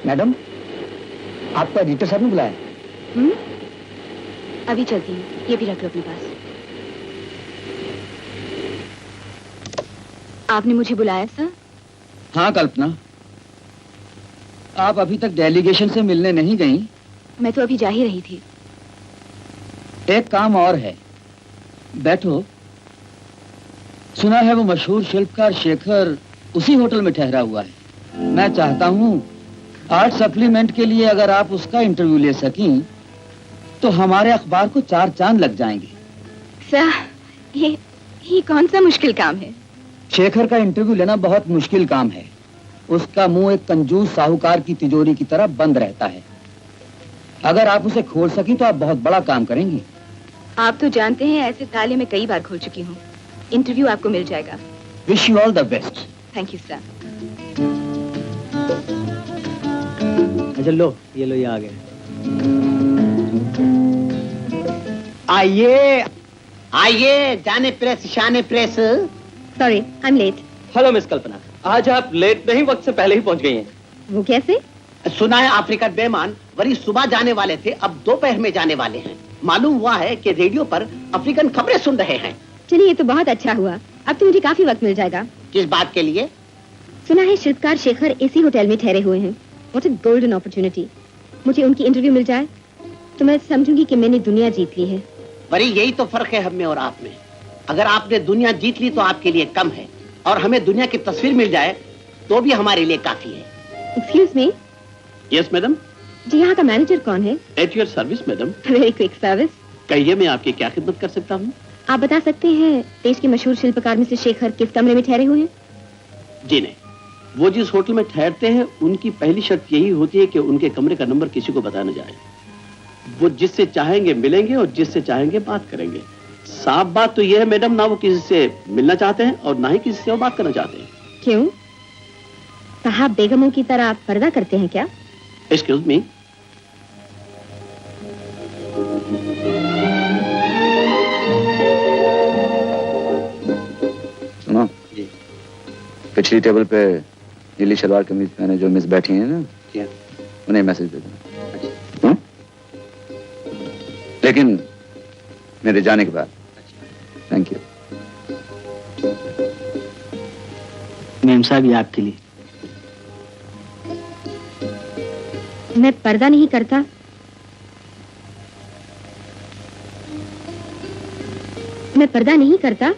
Madam, आपको editor साहब ने बुलाया? अभी चलती हूँ, ये भी रख लो अपने पास। आपने मुझे बुलाया सर? हाँ कल्पना, आप अभी तक डेलीगेशन से मिलने नहीं गई? मैं तो अभी जा ही रही थी। एक काम और है, बैठो। सुना है वो मशहूर शिल्पकार शेखर उसी होटल में ठहरा हुआ है। मैं चाहता हूँ आर्ट सप्लीमेंट के लिए अगर आप उसका इंटरव्यू ले सकें तो हमारे अखबार को 4 चांद लग जाएंगे। सर, ये कौन सा मुश्किल काम है? शेखर का इंटरव्यू लेना बहुत मुश्किल काम है। उसका मुंह एक कंजूस साहूकार की तिजोरी की तरह बंद रहता है। अगर आप उसे खोल सकी तो आप बहुत बड़ा काम करेंगी। आप तो जानते हैं ऐसे ताले में कई बार खोल चुकी हूँ। इंटरव्यू आपको मिल जाएगा। Wish you all the best. Thank you sir. अच्छा लो, ये लो, ये आ गए। आइए आइए, जाने प्रेस शाने press. Sorry, I am late. Hello miss Kalpana, आज आप लेट नहीं, वक्त से पहले ही पहुंच गई हैं। वो कैसे? सुना है अफ्रीका बेमान वरी सुबह जाने वाले थे, अब दोपहर में जाने वाले हैं। मालूम हुआ है कि रेडियो पर अफ्रीकन खबरें सुन रहे हैं। चलिए, ये तो बहुत अच्छा हुआ। अब तो मुझे काफी वक्त मिल जाएगा। किस बात के लिए? सुना है शिल्पकार शेखर इसी होटल में ठहरे हुए हैं। What a golden opportunity. मुझे उनकी इंटरव्यू मिल जाए तो मैं समझूंगी कि मैंने दुनिया जीत ली है। वरी यही तो फर्क है हम में और आप में। अगर आपने दुनिया जीत ली तो आपके लिए कम है, और हमें दुनिया की तस्वीर मिल जाए तो भी हमारे लिए काफी है। Excuse me. Yes madam. जी, यहाँ का मैनेजर कौन है? At your service madam. Very quick service. कहिए, मैं आपकी क्या खिदमत कर सकता हूँ? आप बता सकते हैं देश के मशहूर शिल्पकार मिस्टर शेखर किस कमरे में ठहरे हुए हैं? जी नहीं, वो जिस होटल में ठहरते हैं उनकी पहली शर्त यही होती है कि उनके कमरे का नंबर किसी को बताया न जाए। वो जिससे चाहेंगे मिलेंगे और जिससे चाहेंगे बात करेंगे। साफ बात तो यह है मैडम, ना वो किसी से मिलना चाहते हैं और ना ही किसी से वो बात करना चाहते हैं। क्यों? साहब बेगमों की तरह आप पर्दा करते हैं क्या? Excuse me. सुनो जी, पिछली टेबल पे नीली शलवार कमीज पहने जो मिस बैठी हैं ना, क्या? उन्हें मैसेज दे देना। लेकिन मेरे जाने के बाद। Thank you. मेम साहब, ये आपके लिए। मैं पर्दा नहीं करता। मैं पर्दा नहीं करता,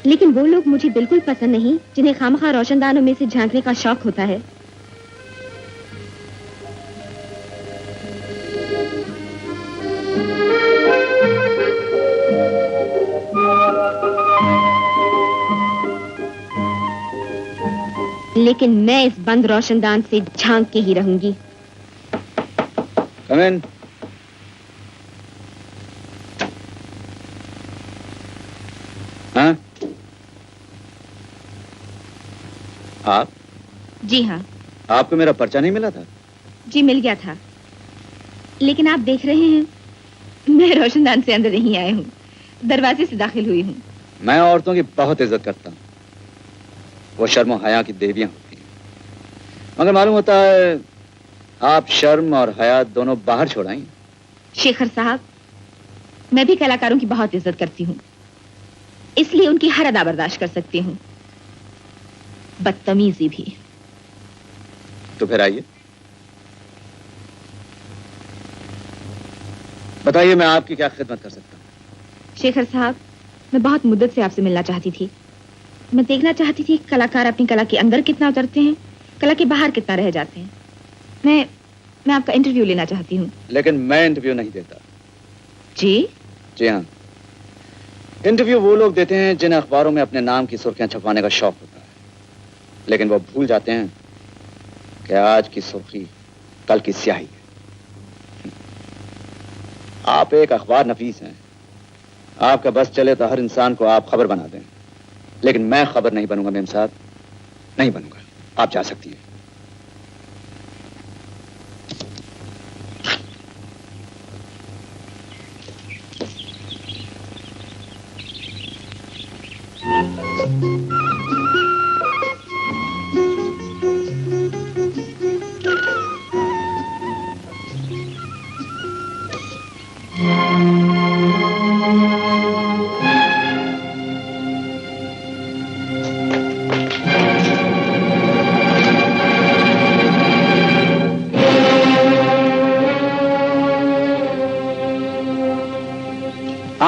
लेकिन वो लोग मुझे बिल्कुल पसंद नहीं जिन्हें खामखा रोशनदानों में से झांकने का शौक होता है। लेकिन मैं इस बंद रोशनदान से झांक के ही रहूंगी। Come in. हाँ? आप? जी हाँ। आपको मेरा पर्चा नहीं मिला था? जी मिल गया था, लेकिन आप देख रहे हैं मैं रोशनदान से अंदर नहीं आई हूँ, दरवाजे से दाखिल हुई हूँ। मैं औरतों की बहुत इज्जत करता हूँ। वो शर्म और हया की देवियां होती हैं, मगर मालूम होता है आप शर्म और हया दोनों बाहर छोड़ाई। शेखर साहब, मैं भी कलाकारों की बहुत इज्जत करती हूँ, इसलिए उनकी हर अदा बर्दाश्त कर सकती हूँ, बदतमीजी भी। तो फिर आइए, बताइए मैं आपकी क्या खिदमत कर सकता हूँ। शेखर साहब, मैं बहुत मुद्दत से आपसे मिलना चाहती थी। मैं देखना चाहती थी कलाकार अपनी कला के अंदर कितना उतरते हैं, कला के बाहर कितना रह जाते हैं। मैं आपका इंटरव्यू लेना चाहती हूँ। लेकिन मैं इंटरव्यू नहीं देता। जी? जी हाँ, इंटरव्यू वो लोग देते हैं जिन्हें अखबारों में अपने नाम की सुर्खियां छपवाने का शौक होता है, लेकिन वो भूल जाते हैं कि आज की सुर्खी कल की स्याही है। आप एक अखबार नफीस हैं, आपका बस चले तो हर इंसान को आप खबर बना दें, लेकिन मैं खबर नहीं बनूंगा मेम साहब, नहीं बनूंगा। आप जा सकती हैं।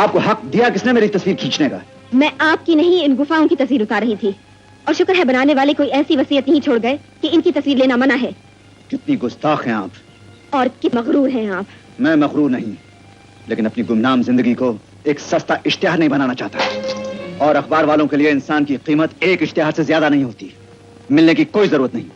आपको हक दिया किसने मेरी तस्वीर खींचने का? मैं आपकी नहीं इन गुफाओं की तस्वीर उतार रही थी और शुक्र है बनाने वाले कोई ऐसी वसीयत नहीं छोड़ गए कि इनकी तस्वीर लेना मना है। कितनी गुस्ताख हैं आप। और कितने मगरूर हैं आप। मैं मगरूर नहीं, लेकिन अपनी गुमनाम जिंदगी को एक सस्ता इश्तिहार नहीं बनाना चाहता। और अखबार वालों के लिए इंसान की कीमत एक इश्तिहार से ज्यादा नहीं होती। मिलने की कोई जरूरत नहीं।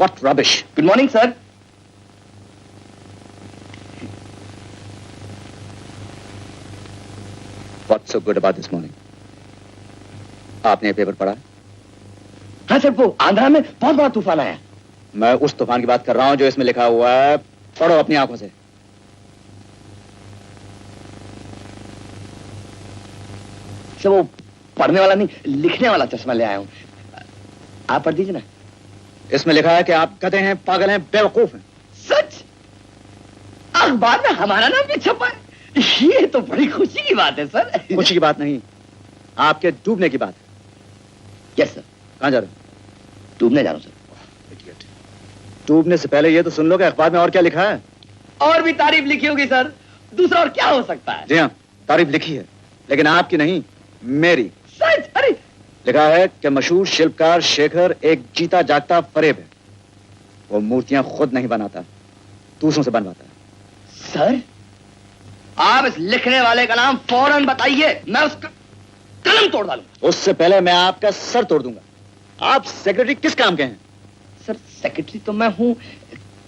What rubbish! Good morning, sir. What's so good about this morning? आपने ये पेपर पढ़ा? हाँ सर, वो आंध्रा में बहुत बड़ा तूफान आया। मैं उस तूफान की बात कर रहा हूं जो इसमें लिखा हुआ है। पढ़ो अपनी आंखों से। सर वो पढ़ने वाला नहीं, लिखने वाला चश्मा ले आया हूँ। आप पढ़ दीजिए ना। इसमें लिखा है कि आप गधे हैं, पागल हैं, बेवकूफ हैं। सच? अखबार में हमारा नाम भी छपा है? ये तो बड़ी खुशी की बात है सर। खुशी की बात नहीं, आपके डूबने की बात है। Yes sir. कहां जा रहे हो? डूबने जा रहा हूँ सर। Idiot. डूबने से पहले ये तो सुन लो कि अखबार में और क्या लिखा है। और भी तारीफ लिखी होगी सर। दूसरा और क्या हो सकता है? जी हाँ, तारीफ लिखी है, लेकिन आपकी नहीं, मेरी। सच? अरे लिखा है कि मशहूर शिल्पकार शेखर एक जीता जागता फरेब है। वो मूर्तियां खुद नहीं बनाता, दूसरों से बनवाता है। सर, आप इस लिखने वाले का नाम फौरन बताइए, मैं उसका कलम तोड़ डालूंगा। उससे पहले मैं आपका सर तोड़ दूंगा। आप सेक्रेटरी किस काम के हैं? सर सेक्रेटरी तो मैं हूँ,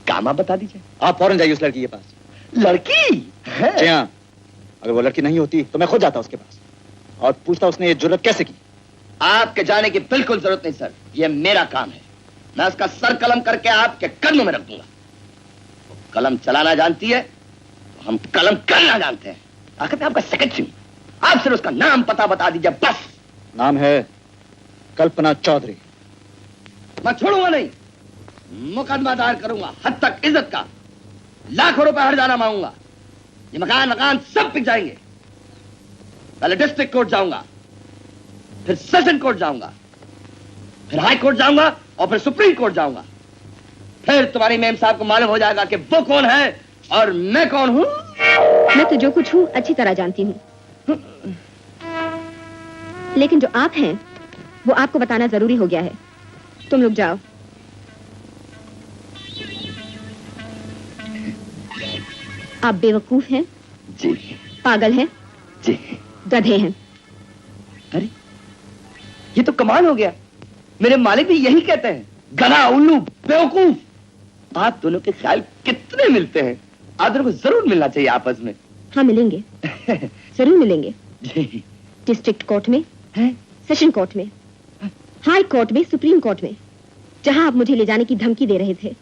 काम आप बता दीजिए। आप फौरन जाइए उस लड़की के पास। लड़की है? जी हाँ, अगर वो लड़की नहीं होती तो मैं खुद जाता उसके पास और पूछता उसने ये जुर्रत कैसे की। आपके जाने की बिल्कुल जरूरत नहीं सर, ये मेरा काम है। मैं उसका सर कलम करके आपके कदमों में रख दूंगा। वो कलम चलाना जानती है, तो हम कलम करना जानते हैं। आखिर मैं आपका सेक्रेटरी हूं, आप सिर्फ उसका नाम पता बता दीजिए बस। नाम है कल्पना चौधरी। मैं छोड़ूंगा नहीं, मुकदमा दायर करूंगा, हद तक इज्जत का। लाखों रुपए हर जाना मांगूंगा। ये मकान सब बिक जाएंगे। पहले डिस्ट्रिक्ट कोर्ट जाऊंगा, फिर सेशन कोर्ट जाऊंगा, फिर हाई कोर्ट जाऊंगा और फिर सुप्रीम कोर्ट जाऊंगा। फिर तुम्हारी मेम साहब को मालूम हो जाएगा कि वो कौन है और मैं कौन हूं। मैं तो जो कुछ हूँ अच्छी तरह जानती हूँ, लेकिन जो आप हैं वो आपको बताना जरूरी हो गया है। तुम लोग जाओ। आप बेवकूफ हैं जी, पागल हैं जी, गधे हैं। अरे ये तो कमाल हो गया, मेरे मालिक भी यही कहते हैं, गधा, उल्लू, बेवकूफ। आप दोनों के ख्याल कितने मिलते हैं। आप दोनों को जरूर मिलना चाहिए आपस में। हाँ मिलेंगे, जरूर मिलेंगे। जी। डिस्ट्रिक्ट कोर्ट में, हैं? सेशन कोर्ट में, हाई कोर्ट में, सुप्रीम कोर्ट में, जहां आप मुझे ले जाने की धमकी दे रहे थे।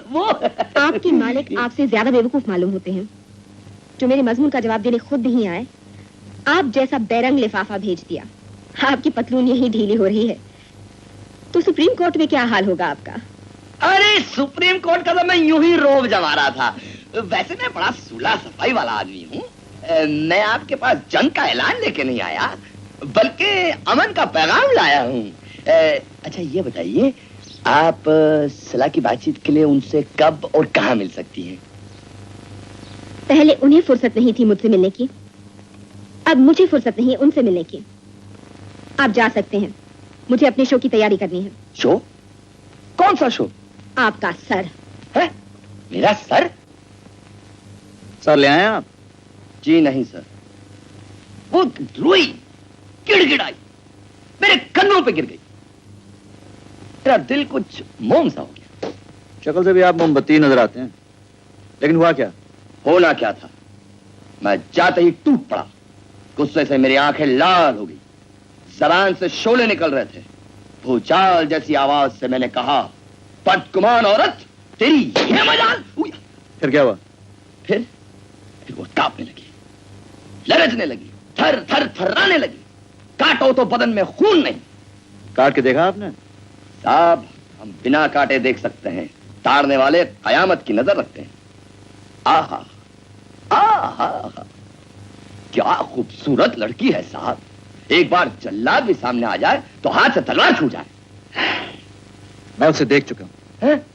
वो आपके मालिक आपसे ज्यादा बेवकूफ मालूम होते हैं, जो मेरे मजमून का जवाब देने खुद नहीं आए। आप जैसा बेरंग लिफाफा भेज दिया। आपकी पतलून यही ढीली हो रही है, तो सुप्रीम कोर्ट में क्या हाल होगा आपका? अरे सुप्रीम कोर्ट का तो मैं यूं ही रोब जमा रहा था। वैसे मैं बड़ा सुलह सफाई वाला आदमी हूँ। मैं आपके पास जंग का ऐलान लेके नहीं आया, बल्कि अमन का पैगाम लाया हूँ। अच्छा ये बताइए, आप सलाह की बातचीत के लिए उनसे कब और कहाँ मिल सकती हैं? पहले उन्हें फुर्सत नहीं थी मुझसे मिलने की, अब मुझे फुर्सत नहीं है उनसे मिलने की। आप जा सकते हैं, मुझे अपने शो की तैयारी करनी है। शो? कौन सा शो? आपका सर है? मेरा सर? सर ले आए आप? जी नहीं सर। वो रोई, गिड़गिड़ाई, मेरे कन्नों पे गिर गई। मेरा दिल कुछ मोम सा हो गया। शक्ल से भी आप मोमबत्ती नजर आते हैं, लेकिन हुआ क्या? होना क्या था, मैं जाते ही टूट पड़ा। गुस्से से मेरी आंखें लाल हो गई, जबान से शोले निकल रहे थे। भूचाल जैसी आवाज से मैंने कहा, बदगुमान औरत, तेरी ये मजाल। फिर क्या हुआ? फिर वो कांपने लगी, लरजने लगी, थर थर थर्राने लगी। काटो तो बदन में खून नहीं। काट के देखा आपने? साहब, हम बिना काटे देख सकते हैं, ताड़ने वाले कयामत की नजर रखते हैं। आहा, आहा, क्या खूबसूरत लड़की है साहब। एक बार जल्लाद भी सामने आ जाए तो हाथ से तलवार छूट जाए। मैं उसे देख चुका हूं। हैं?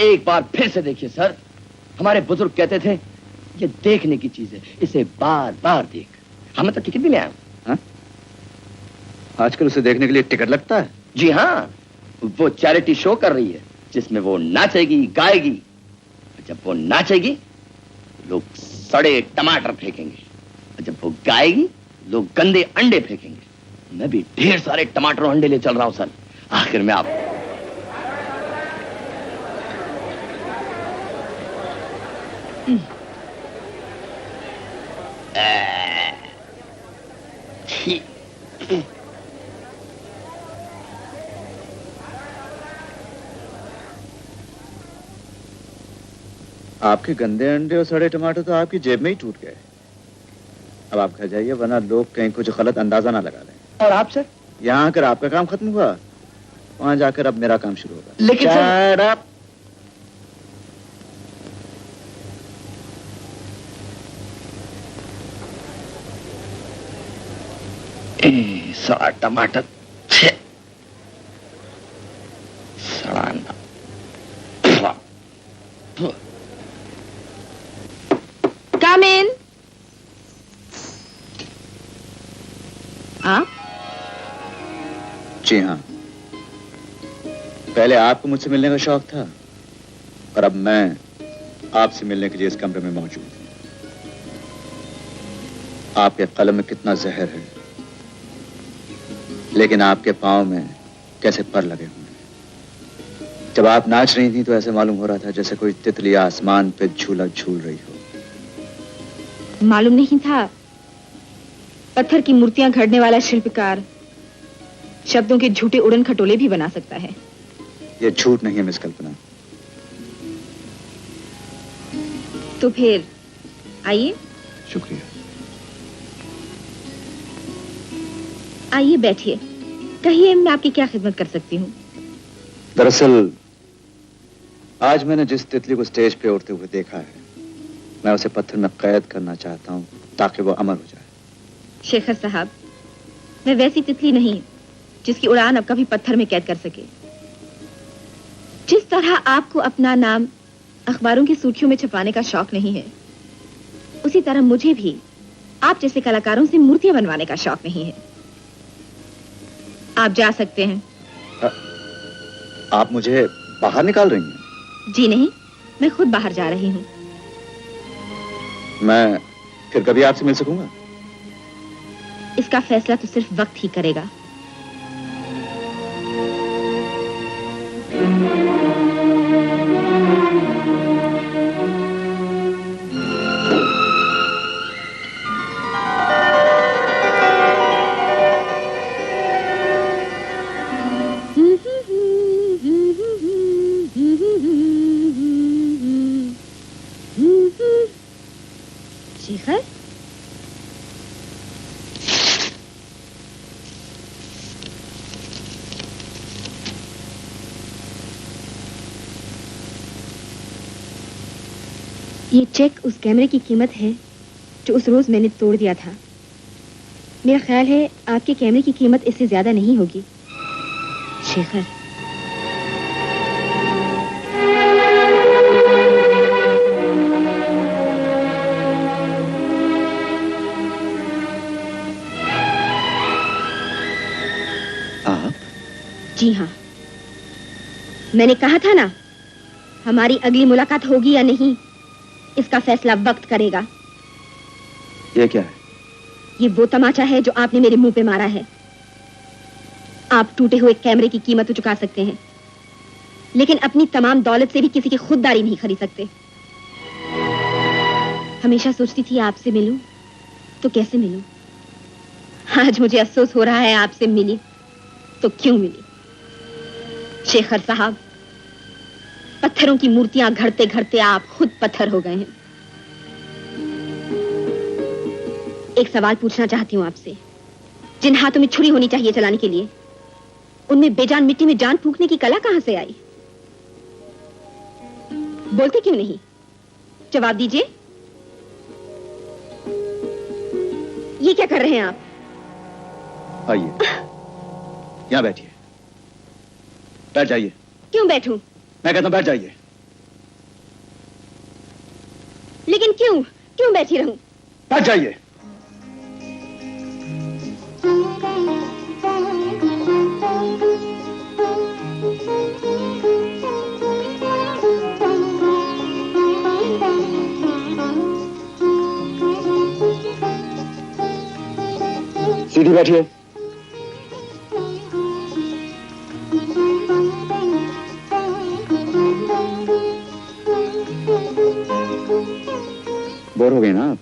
एक बार फिर से देखिए सर, हमारे बुजुर्ग कहते थे ये देखने की चीज है, इसे बार बार देख। हमें तो टिकट भी ले आए। हाँ? आजकल उसे देखने के लिए टिकट लगता है? जी हाँ, वो चैरिटी शो कर रही है जिसमें वो नाचेगी गाएगी। जब वो नाचेगी लोग सड़े टमाटर फेंकेंगे, और जब वो गाएगी लोग गंदे अंडे फेंकेंगे। मैं भी ढेर सारे टमाटर और अंडे ले चल रहा हूं सर। आखिर में आप आपके गंदे अंडे और सड़े टमाटर तो आपकी जेब में ही टूट गए। अब आप घर जाइए, वरना लोग कहीं कुछ गलत अंदाजा ना लगा लें। और आप सर? यहाँ आकर आपका काम खत्म हुआ, वहां जाकर अब मेरा काम शुरू होगा। लेकिन सर आप सड़ा टमाटर, छे, सड़ा अंडा। Come in. आप? जी हाँ, पहले आपको मुझसे मिलने का शौक था और अब मैं आपसे मिलने के लिए इस कमरे में मौजूद हूँ। आपके कलम में कितना जहर है, लेकिन आपके पांव में कैसे पर लगे हुए हैं। जब आप नाच रही थी तो ऐसे मालूम हो रहा था जैसे कोई तितली आसमान पे झूला झूल रही हो। मालूम नहीं था पत्थर की मूर्तियां घड़ने वाला शिल्पकार शब्दों के झूठे उड़न खटोले भी बना सकता है। ये झूठ नहीं है मिस कल्पना। तो फिर आइए। शुक्रिया। आइए बैठिए, कहिए मैं आपकी क्या खिदमत कर सकती हूँ। दरअसल आज मैंने जिस तितली को स्टेज पे उड़ते हुए देखा है, मैं उसे पत्थर में कैद करना चाहता हूँ ताकि वो अमर हो जाए। शेखर साहब, मैं वैसी तितली नहीं जिसकी उड़ान अब कभी पत्थर में कैद कर सके। जिस तरह आपको अपना नाम अखबारों की सुर्खियों में छपवाने का शौक नहीं है, उसी तरह मुझे भी आप जैसे कलाकारों से मूर्तियां बनवाने का शौक नहीं है। आप जा सकते हैं। आप मुझे बाहर निकाल रही हैं? जी नहीं, मैं खुद बाहर जा रही हूँ। मैं फिर कभी आपसे मिल सकूंगा? इसका फैसला तो सिर्फ वक्त ही करेगा। शेखर, ये चेक उस कैमरे की कीमत है जो उस रोज मैंने तोड़ दिया था। मेरा ख्याल है आपके कैमरे की कीमत इससे ज्यादा नहीं होगी। शेखर, आप? जी हाँ, मैंने कहा था ना, हमारी अगली मुलाकात होगी या नहीं इसका फैसला वक्त करेगा। ये क्या है? ये वो तमाचा है जो आपने मेरे मुंह पे मारा है। आप टूटे हुए कैमरे की कीमत तो चुका सकते हैं, लेकिन अपनी तमाम दौलत से भी किसी की खुददारी नहीं खरीद सकते। हमेशा सोचती थी आपसे मिलूं तो कैसे मिलूं। आज मुझे अफसोस हो रहा है आपसे मिली तो क्यों मिली। शेखर साहब, पत्थरों की मूर्तियां घड़ते घड़ते आप खुद पत्थर हो गए हैं। एक सवाल पूछना चाहती हूं आपसे। जिन हाथों में छुरी होनी चाहिए चलाने के लिए, उनमें बेजान मिट्टी में जान फूंकने की कला कहां से आई? बोलते क्यों नहीं? जवाब दीजिए। ये क्या कर रहे हैं आप? आइए, यहाँ बैठिए। बैठ जाइए। क्यों बैठूं? मैं कहता हूं बैठ जाइए। लेकिन क्यों क्यों बैठी रहूं? बैठ जाइए। सीधी बैठिए। बोर हो गए ना आप?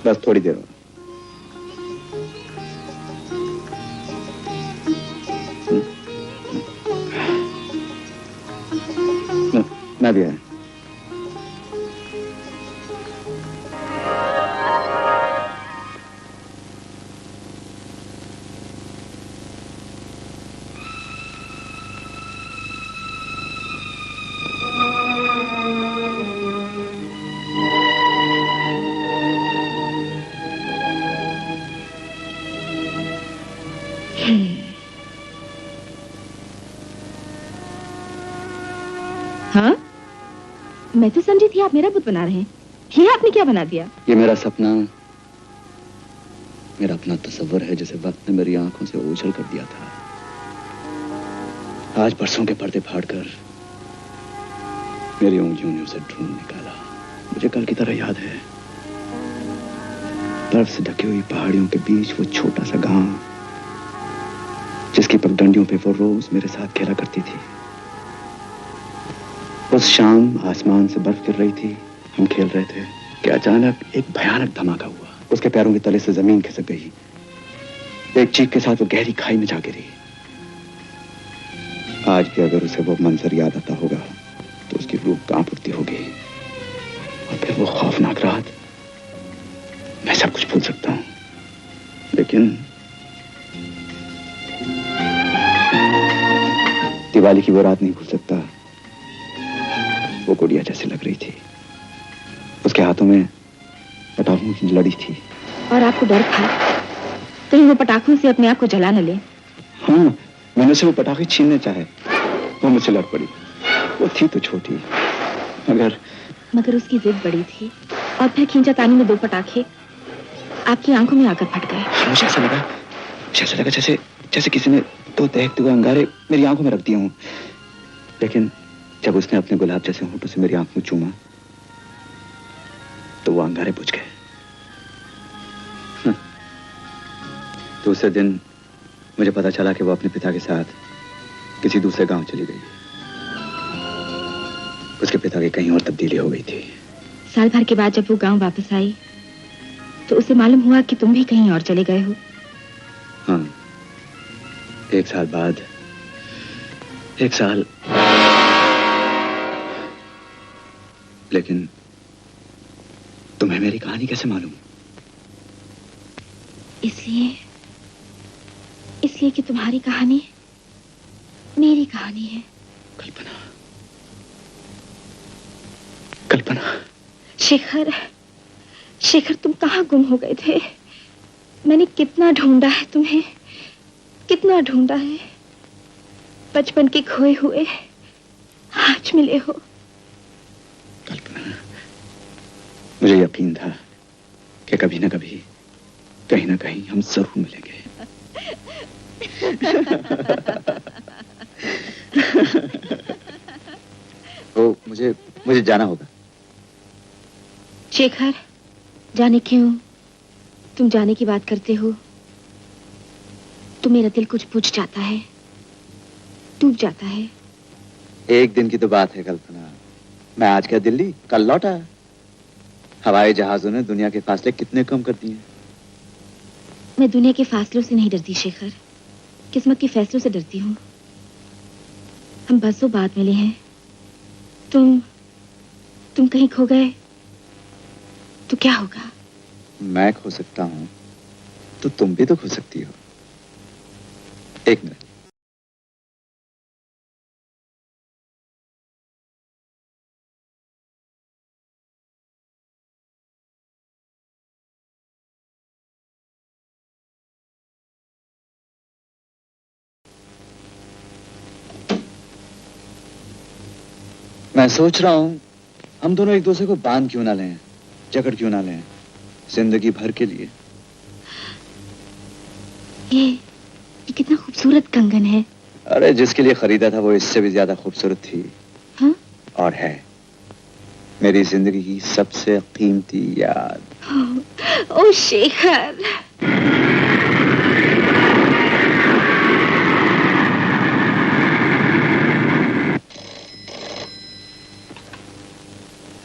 बस थोड़ी देर और। मैं भी आया। हाँ, मैं तो समझी थी आप मेरा बुत बना रहे हैं। ये आपने क्या बना दिया? ये मेरा सपना, मेरा अपना तस्वर है जिसे वक्त ने मेरी आंखों से ओझल कर दिया था। आज परसों के पर्दे फाड़कर मेरी उंगलियों ने उसे ढूंढ निकाला। मुझे कल की तरह याद है, बर्फ से ढकी हुई पहाड़ियों के बीच वो छोटा सा गांव जिसकी पगडंडियों पे वो रोज मेरे साथ खेला करती थी। उस शाम आसमान से बर्फ गिर रही थी, हम खेल रहे थे कि अचानक एक भयानक धमाका हुआ। उसके पैरों के तले से जमीन खिसक गई। एक चीख के साथ वो गहरी खाई में जा गिरी। आज भी अगर उसे वो मंजर याद आता होगा तो उसकी रूह कांप उठती होगी। और फिर वो खौफनाक रात, मैं सब कुछ भूल सकता हूं, लेकिन दिवाली की वो रात नहीं भूल सकता। वो गुड़िया जैसी लग रही थी। उसके हाथों में पटाखों की लड़ी थी। और आपको डर था कहीं वो पटाखों से अपने आप को जला न ले? हाँ, मैंने उसे वो पटाखे छीनने चाहे, वो मुझसे लड़ पड़ी। वो थी तो छोटी, मगर उसकी जिद बड़ी थी और फिर खींचातानी में 2 पटाखे आपकी आंखों में आकर फट गए। मुझे ऐसा लगा जैसे किसी ने 2 दहकते हुए अंगारे मेरी आंखों में रख दिए हों। लेकिन जब उसने अपने गुलाब जैसे होंठों से मेरी आंख में चूमा तो वो अंगारे बुझ गए। दूसरे दिन मुझे पता चला कि वो अपने पिता के साथ किसी दूसरे गांव चली गई। उसके पिता की कहीं और तब्दीली हो गई थी। साल भर के बाद जब वो गांव वापस आई तो उसे मालूम हुआ कि तुम भी कहीं और चले गए हो। हाँ, 1 साल बाद, 1 साल। लेकिन तुम्हें मेरी कहानी कैसे मालूम? इसलिए कि तुम्हारी कहानी मेरी कहानी है। कल्पना। शेखर, तुम कहाँ गुम हो गए थे? मैंने कितना ढूंढा है तुम्हें, कितना ढूंढा है। बचपन के खोए हुए आज मिले हो। कल्पना, मुझे यकीन था कि कभी ना कभी, कहीं ना कहीं हम जरूर मिलेंगे। तो मुझे जाना होगा। शेखर, जाने क्यों? तुम जाने की बात करते हो तो मेरा दिल कुछ बुझ जाता है, टूट जाता है। एक दिन की तो बात है कल्पना। मैं आज क्या दिल्ली, कल लौटा। हवाई जहाजों ने दुनिया के फासले कितने कम कर दिए। मैं दुनिया के फासलों से नहीं डरती शेखर, किस्मत के फैसलों से डरती हूँ। हम बरसों बाद मिले हैं। तुम कहीं खो गए तो क्या होगा? मैं खो सकता हूँ तो तुम भी तो खो सकती हो। 1 मिनट। मैं सोच रहा हूँ हम दोनों एक दूसरे को बांध क्यों ना लें, जकड़ क्यों ना लें, जिंदगी भर के लिए। ये कितना खूबसूरत कंगन है। अरे जिसके लिए खरीदा था वो इससे भी ज्यादा खूबसूरत थी। हाँ? और है मेरी जिंदगी की सबसे कीमती याद। ओ शेखर।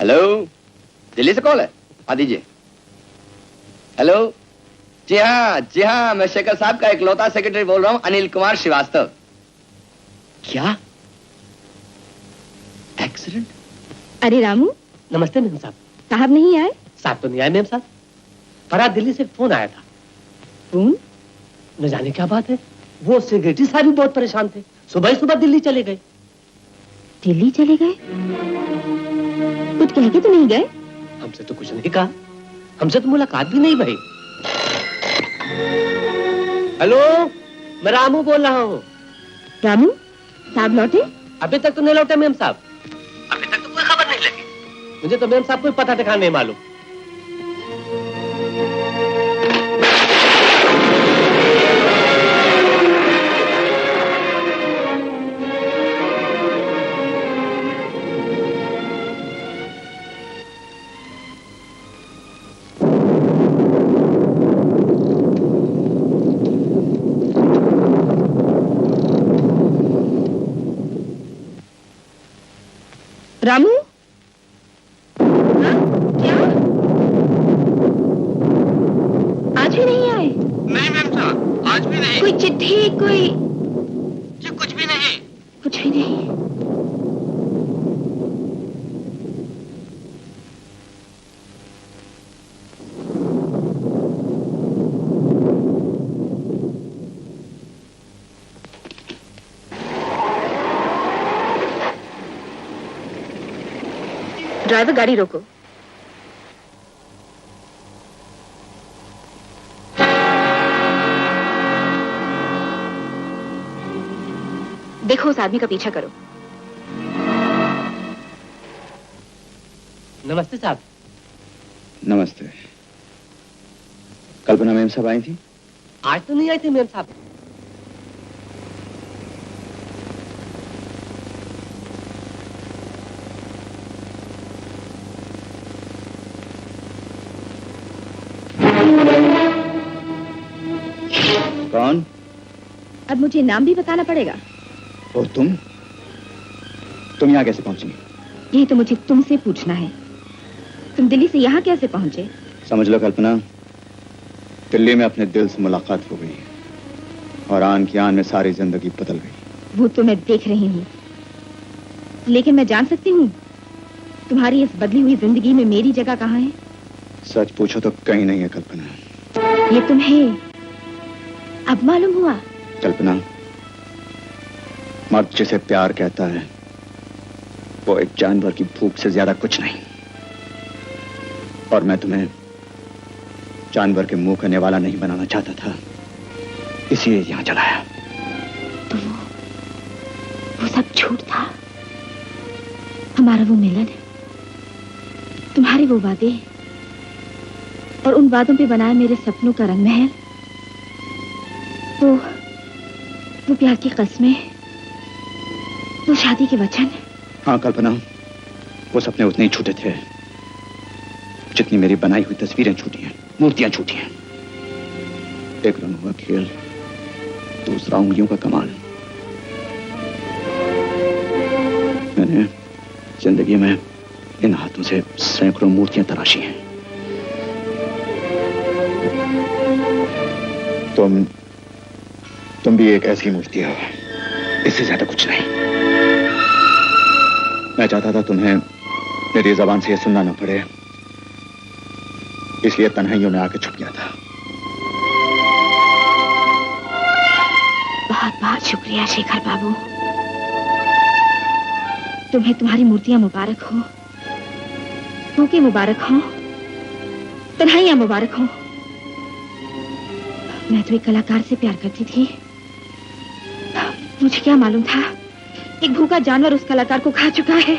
हेलो, दिल्ली से कॉल है? आ दीजिए। हेलो, जी हाँ, मैं शेखर साहब का इकलौता सेक्रेटरी बोल रहा हूँ, अनिल कुमार श्रीवास्तव। क्या एक्सीडेंट? अरे रामू, नमस्ते मैम साहब। साहब नहीं आए? साहब तो नहीं आए मैम साहब। फराद दिल्ली से फोन आया था। फोन? न जाने क्या बात है, वो सेक्रेटरी साहब भी बहुत परेशान थे, सुबह ही सुबह दिल्ली चले गए। दिल्ली चले गए? कुछ कह के तो नहीं गए? हमसे तो कुछ नहीं कहा, हमसे तो मुलाकात भी नहीं भई। हेलो, मैं रामू बोल रहा हूँ। रामू, साहब लौटे? अभी तक तो नहीं लौटे मैम साहब। अभी तक तो कोई खबर नहीं लगी। मुझे तो मैम साहब कोई पता ठिकाना नहीं मालूम। रामू? हाँ? क्या? आज भी नहीं आए? नहीं मैम साहब, आज भी नहीं। कोई चिट्ठी, कोई? जी कुछ भी नहीं। कुछ भी नहीं। ड्राइवर, गाड़ी रोको। देखो, उस आदमी का पीछा करो। नमस्ते साहब। नमस्ते। कल्पना मैम साहब आई थी? आज तो नहीं आई थी मैम साहब। कौन? अब मुझे नाम भी बताना पड़ेगा? और तुम यहाँ कैसे पहुंची? यही तो मुझे तुमसे पूछना है। तुम दिल्ली से यहाँ कैसे पहुंचे? समझ लो कल्पना, दिल्ली में अपने दिल से मुलाकात हो गई और आन की आन में सारी जिंदगी बदल गई। वो तो मैं देख रही हूँ, लेकिन मैं जान सकती हूँ तुम्हारी इस बदली हुई जिंदगी में मेरी जगह कहाँ है? सच पूछो तो कहीं नहीं है कल्पना। ये तुम्हें अब मालूम हुआ? कल्पना, मर्द जिसे प्यार कहता है वो एक जानवर की भूख से ज्यादा कुछ नहीं। और मैं तुम्हें जानवर के मुंह करने वाला नहीं बनाना चाहता था, इसलिए यहां चलाया। तो वो सब झूठ था। हमारा वो मिलन, तुम्हारे वो वादे और उन वादों पे बनाए मेरे सपनों का रंग महल, वो प्यार की कस्में, वो शादी के वचन। हाँ कल्पना, वो सपने उतने ही छूटे थे जितनी मेरी बनाई हुई तस्वीरें छूटी हैं, मूर्तियां छूटी हैं। एक रंग हुआ खेल, दूसरा उंगलियों का कमाल। मैंने जिंदगी में इन हाथों से सैकड़ों मूर्तियां तराशी हैं। तुम भी एक ऐसी मूर्ति हो, इससे ज्यादा कुछ नहीं। मैं चाहता था तुम्हें मेरी जबान से यह सुनना न पड़े, इसलिए तन्हाइयों में आके छुप गया था। बहुत बहुत शुक्रिया शेखर बाबू। तुम्हें तुम्हारी मूर्तियां मुबारक हो, भूखे मुबारक हो, तन्हाइयां मुबारक हो। मैं तो एक कलाकार से प्यार करती थी, मुझे क्या मालूम था एक भूखा जानवर उस कलाकार को खा चुका है।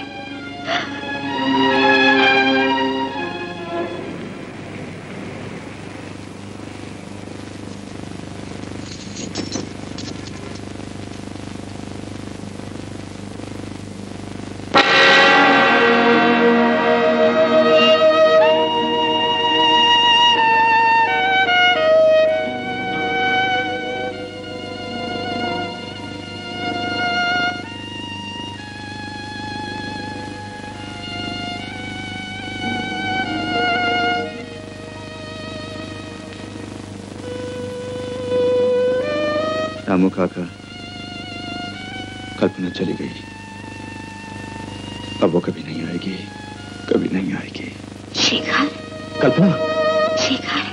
रामू काका, कल्पना चली गई। अब वो कभी नहीं आएगी, कभी नहीं आएगी। शेखर, कल्पना, शेखर,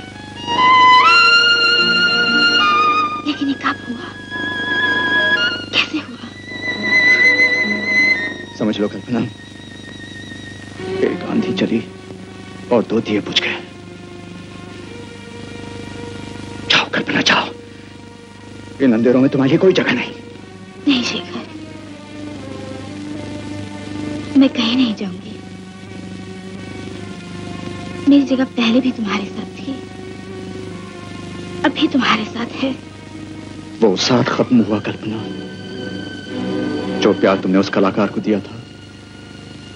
लेकिन ये कब हुआ? कैसे हुआ? समझ लो कल्पना, एक आंधी चली और 2 दिए बुझ गए। जाओ कल्पना, जाओ। इन अंधेरों में तुम्हारी कोई जगह नहीं। नहीं शेखर, मैं कहीं नहीं जाऊंगी। मेरी जगह पहले भी तुम्हारे साथ थी, अभी तुम्हारे साथ है। वो साथ खत्म हुआ कल्पना। जो प्यार तुमने उस कलाकार को दिया था,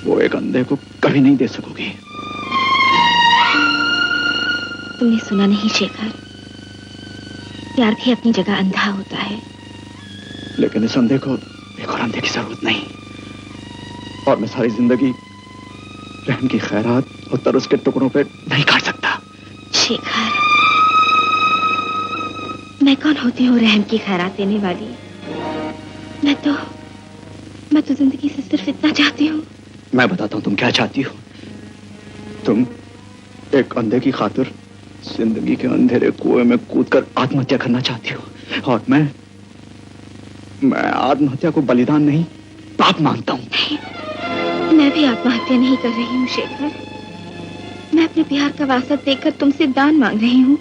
वो एक अंधे को कभी नहीं दे सकोगी। तुमने सुना नहीं शेखर, प्यार भी अपनी जगह अंधा होता है। लेकिन इस अंधे को एक और अंधे की जरूरत नहीं। और मैं सारी जिंदगी रहम की खैरात और तरस के टुकड़ों पे नहीं काट सकता। शेखर, मैं कौन होती हूँ रहम की खैरात देने वाली? मैं तो जिंदगी से सिर्फ इतना चाहती हूँ। मैं बताता हूँ तुम क्या चाहती हो। तुम एक अंधे की खातिर जिंदगी के अंधेरे कुएं में कूदकर आत्महत्या करना चाहती हो। और मैं आत्महत्या को बलिदान नहीं, पाप मानता हूँ। नहीं, मैं भी आत्महत्या नहीं कर रही हूँ शेखर। मैं अपने प्यार का वास्ता देकर तुमसे दान मांग रही हूँ।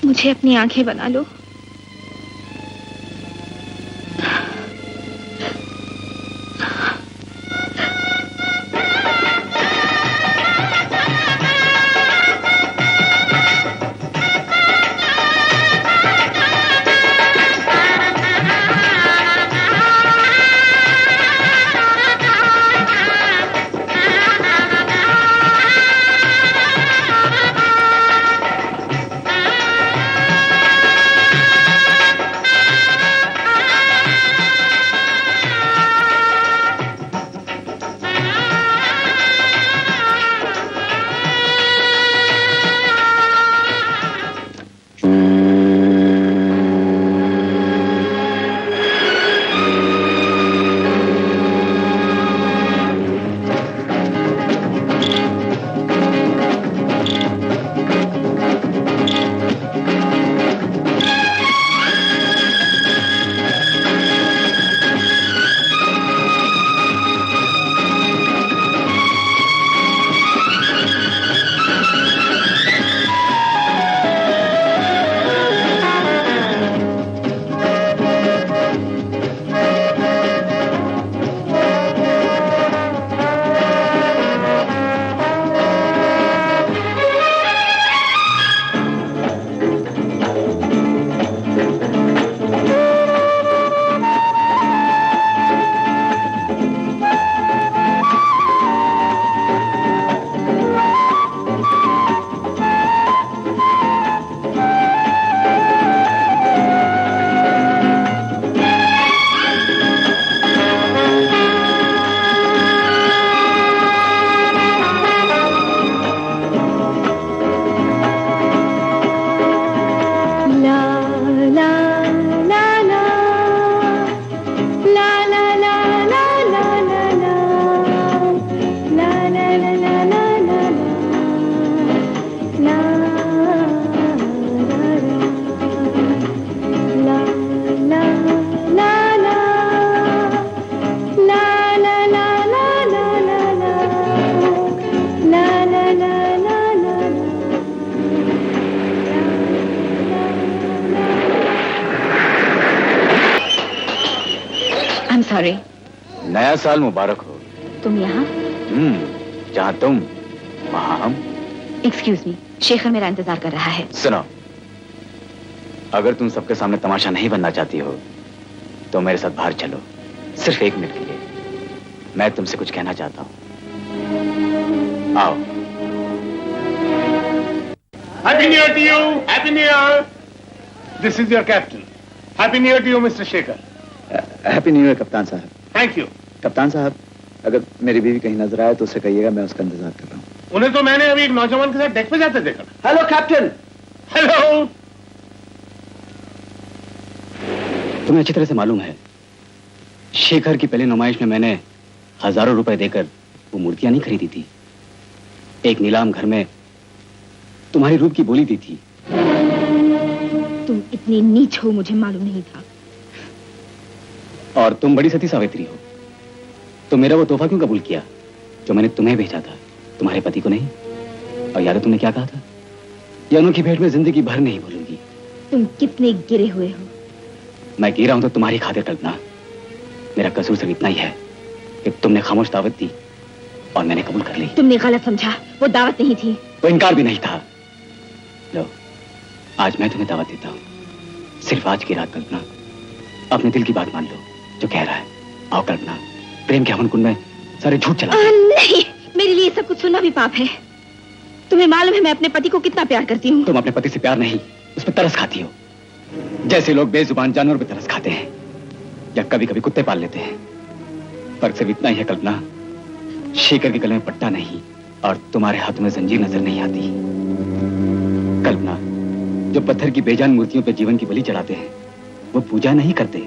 मुझे अपनी आंखें बना लो। नया साल मुबारक हो। तुम यहाँ? जहाँ तुम वहाँ हम। एक्सक्यूज मी, शेखर मेरा इंतजार कर रहा है। सुनो, अगर तुम सबके सामने तमाशा नहीं बनना चाहती हो तो मेरे साथ बाहर चलो, सिर्फ 1 मिनट के लिए। मैं तुमसे कुछ कहना चाहता हूँ। आओ। Happy New Year to you. Happy New Year. This is your captain. Happy New Year to you, Mr. Shekhar. Happy new year कप्तान साहब। Thank you. कप्तान साहब, अगर मेरी बीवी कहीं नजर आए तो उसे कहिएगा मैं उसका इंतजार कर रहा हूँ। उन्हें तो मैंने अभी एक नौजवान के साथ डेक पे जाते देखा। Hello captain. हेलो। तुम्हें अच्छी तरह से मालूम है, शेखर की पहली नुमाइश में मैंने हजारों रुपए देकर वो मूर्तियां नहीं खरीदी थी। एक नीलाम घर में तुम्हारी रूप की बोली दी थी। तुम इतनी नीच हो मुझे मालूम नहीं था। और तुम बड़ी सती सावित्री हो, तो मेरा वो तोहफा क्यों कबूल किया जो मैंने तुम्हें भेजा था, तुम्हारे पति को नहीं? और यार तुमने क्या कहा था? ये अनोखी भेंट में जिंदगी भर नहीं भूलूंगी। तुम कितने गिरे हुए हो। मैं गिरा हूं तो तुम्हारी खातिर कल्पना। मेरा कसूर सिर्फ इतना ही है कि तुमने खामोश दावत दी और मैंने कबूल कर ली। तुमने गलत समझा, वो दावत नहीं थी। वो इनकार भी नहीं था। लो, आज मैं तुम्हें दावत देता हूँ। सिर्फ आज की रात कल्पना, अपने दिल की बात मान लो जो कह रहा है। आओ कल्पना, प्रेम के हवन कुंड में सारे झूठ चला। नहीं, मेरे लिए सब कुछ सुनना भी पाप है। तुम्हें मालूम है मैं अपने पति को कितना प्यार करती हूँ। तुम अपने पति से प्यार नहीं, उस पर तरस खाती हो, जैसे लोग बेजुबान जानवर पे तरस खाते हैं या कभी कभी कुत्ते पाल लेते हैं। फर्क सिर्फ इतना ही है कल्पना, शेखर के गले में पट्टा नहीं और तुम्हारे हाथों में जंजीर नजर नहीं आती। कल्पना, जो पत्थर की बेजान मूर्तियों पे जीवन की बलि चढ़ाते हैं वो पूजा नहीं करते,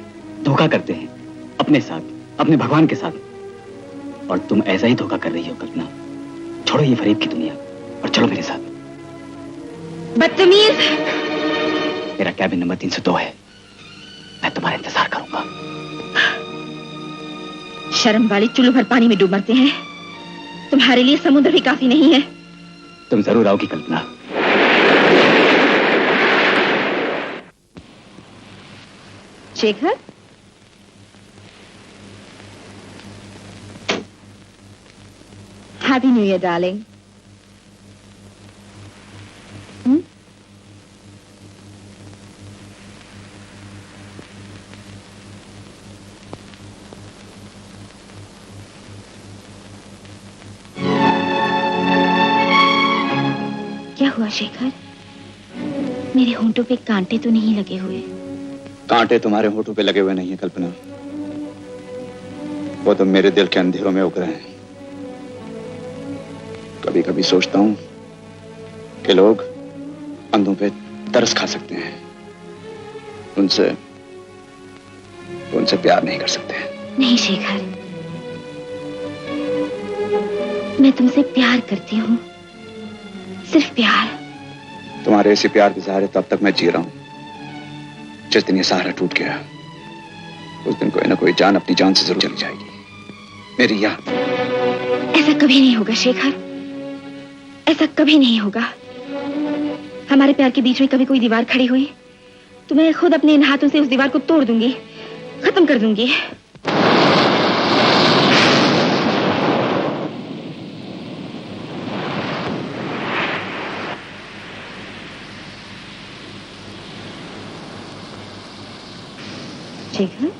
धोखा करते हैं अपने साथ, अपने भगवान के साथ। और तुम ऐसा ही धोखा कर रही हो कल्पना। छोड़ो ये फरेब की दुनिया और चलो मेरे साथ। बदतमीज। मेरा कैबिन नंबर 302 है, मैं तुम्हारा इंतजार करूंगा। शर्म वाले चुल्लू भर पानी में डूब मरते हैं, तुम्हारे लिए समुद्र भी काफी नहीं है। तुम जरूर आओगी Kalpana. Shekhar, happy new year darling. क्या हुआ शेखर? मेरे होंठों पे कांटे तो नहीं लगे हुए? कांटे तुम्हारे होठों पे लगे हुए नहीं है कल्पना, वो तो मेरे दिल के अंधेरों में उग रहे हैं। कभी कभी सोचता हूं कि लोग अंधों पे तरस खा सकते हैं, उनसे प्यार नहीं कर सकते। नहीं शेखर, मैं तुमसे प्यार करती हूँ, सिर्फ प्यार। तुम्हारे ऐसे प्यार के सहारे तब तक मैं जी रहा हूं जिस दिन ये सहारा टूट गया, उस दिन कोई ना कोई जान अपनी जान से जरूर चली जाएगी। मेरी याद। ऐसा कभी नहीं होगा शेखर, ऐसा कभी नहीं होगा। हमारे प्यार के बीच में कभी कोई दीवार खड़ी हुई तो मैं खुद अपने इन हाथों से उस दीवार को तोड़ दूंगी, खत्म कर दूंगी। शेखर,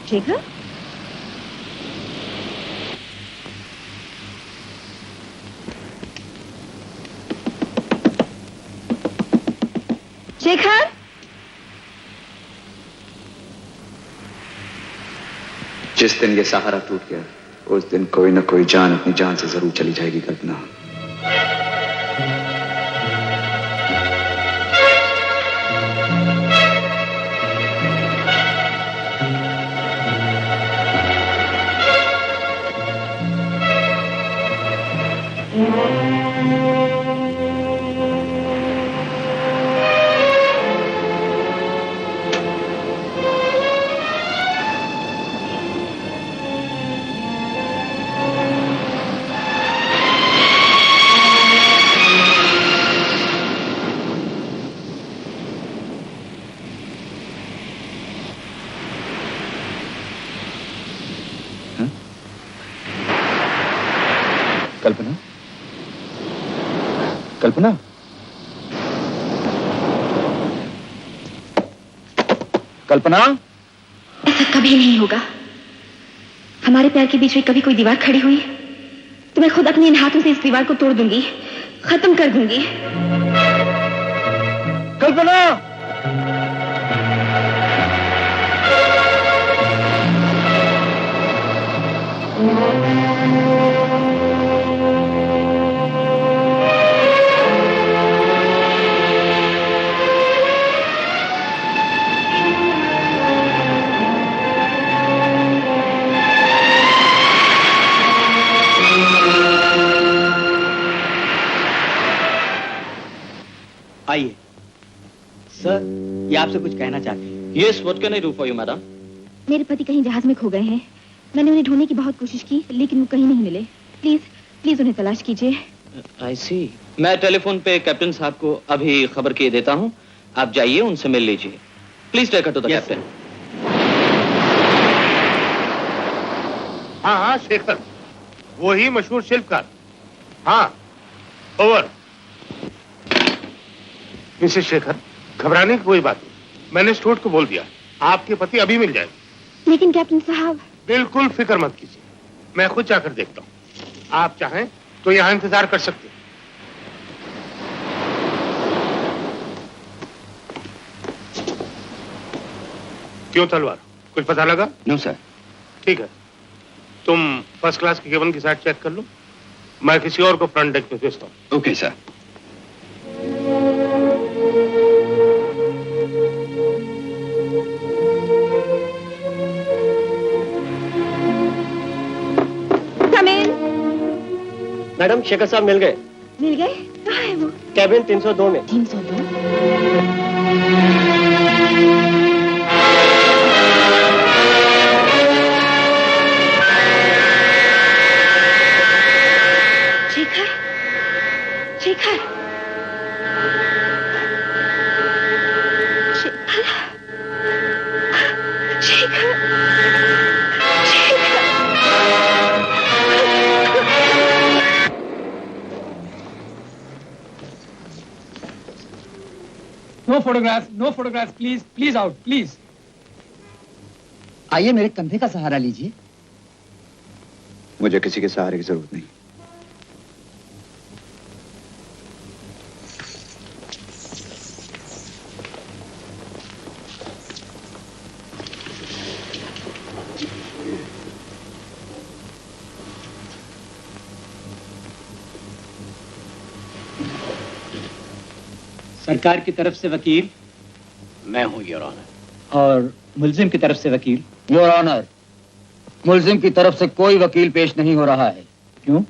शेखर, शेखर, जिस दिन ये सहारा टूट गया उस दिन कोई ना कोई जान अपनी जान से जरूर चली जाएगी कल्पना। कल्पना, कल्पना, कल्पना, ऐसा कभी नहीं होगा। हमारे प्यार के बीच में कभी कोई दीवार खड़ी हुई तो मैं खुद अपने इन हाथों से इस दीवार को तोड़ दूंगी, खत्म कर दूंगी। कल्पना, आइए सर, ये आपसे कुछ कहना चाहते हैं। Yes, what can I do for you madam? मेरे पति कहीं जहाज में खो गए हैं। मैंने उन्हें ढूंढने की बहुत कोशिश की, लेकिन वो कहीं नहीं मिले। प्लीज प्लीज उन्हें तलाश कीजिए। आई सी। मैं टेलीफोन पे कैप्टन साहब को अभी खबर किए देता हूँ। आप जाइए, उनसे मिल लीजिए। Please take her to the captain. हाँ हाँ शेखर, वही मशहूर शिल्पकार। हाँ, ओवर। मिसेस शेखर, घबराने की कोई बात नहीं। मैंने स्टूअर्ट को बोल दिया, आपके पति अभी मिल जाएंगे। लेकिन कैप्टन साहब। बिल्कुल फिक्र मत कीजिए, मैं खुद जाकर देखता हूँ। आप चाहें तो यहाँ इंतजार कर सकते हैं। क्यों तलवार, कुछ पता लगा? No sir. ठीक है, तुम फर्स्ट क्लास की केबिन की साइड चेक कर लो। मैं किसी और को फ्रंट डेक पे भेजता हूँ। Okay sir. मैडम, शेखर साहब मिल गए। मिल गए? कहाँ है वो? कैबिन 302 में। 302? Shekhar, Shekhar, Shekhar, Shekhar, no photograph, please out, please. आइए, मेरे कंधे का सहारा लीजिए। मुझे किसी के सहारे की जरूरत नहीं। सरकार की तरफ से वकील मैं हूँ योर ऑनर। और मुल्जिम की तरफ से वकील। योर ऑनर, मुल्जिम की तरफ से कोई वकील पेश नहीं हो रहा है। क्यों?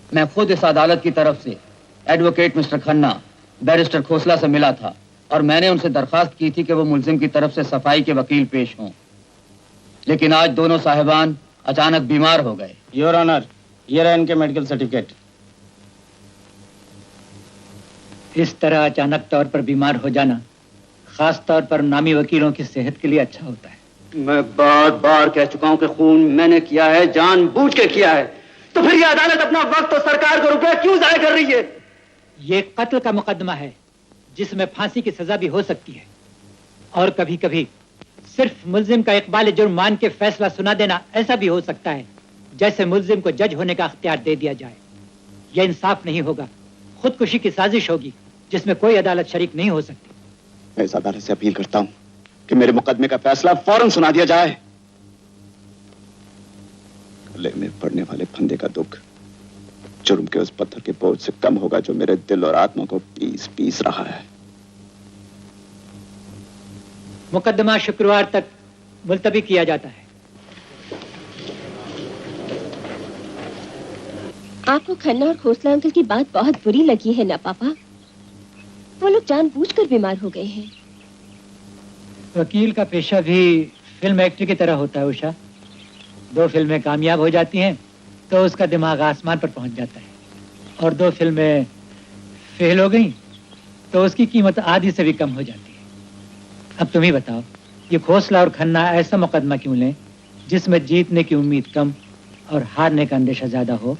मैं खुद इस अदालत की तरफ से advocate mister Khanna, barrister Khosla से मिला था और मैंने उनसे दरखास्त की थी कि वो मुल्जिम की तरफ से सफाई के वकील पेश हों। लेकिन आज दोनों साहिबान अचानक बीमार हो गए। योर ऑनर, ये रहा इनके मेडिकल सर्टिफिकेट। इस तरह अचानक तौर पर बीमार हो जाना खास तौर पर नामी वकीलों की सेहत के लिए अच्छा होता है। मैं बार बार कह चुका हूं कि खून मैंने किया है, जानबूझ के किया है। तो फिर ये अदालत अपना वक्त और सरकार का रुपया क्यों जाया कर रही है? ये कत्ल का मुकदमा है जिसमें फांसी की सजा भी हो सकती है, और कभी कभी सिर्फ मुल्जिम का इकबाल जुर्म मान के फैसला सुना देना ऐसा भी हो सकता है जैसे मुल्जिम को जज होने का अख्तियार दे दिया जाए। यह इंसाफ नहीं होगा, खुदकुशी की साजिश होगी जिसमें कोई अदालत शरीक नहीं हो सकती। मैं इस अदालत से अपील करता हूं कि मेरे मुकदमे का फैसला फौरन सुना दिया जाए। गले में पड़ने वाले फंदे का दुख जुर्म के उस पत्थर के बोझ से कम होगा जो मेरे दिल और आत्मा को पीस पीस रहा है। मुकदमा शुक्रवार तक मुलतवी किया जाता है। आपको खन्ना और खोसला अंकल की बात बहुत बुरी लगी है ना पापा? वो लोग जानबूझकर बीमार हो गए हैं। वकील का पेशा भी फिल्म एक्टर की तरह होता है उषा। 2 फिल्में कामयाब हो जाती हैं तो उसका दिमाग आसमान पर पहुंच जाता है, और 2 फिल्में फेल हो गई तो उसकी कीमत आधी से भी कम हो जाती है। अब तुम ही बताओ, ये खोसला और खन्ना ऐसा मुकदमा क्यों लें जिसमें जीतने की उम्मीद कम और हारने का अंदेशा ज्यादा हो?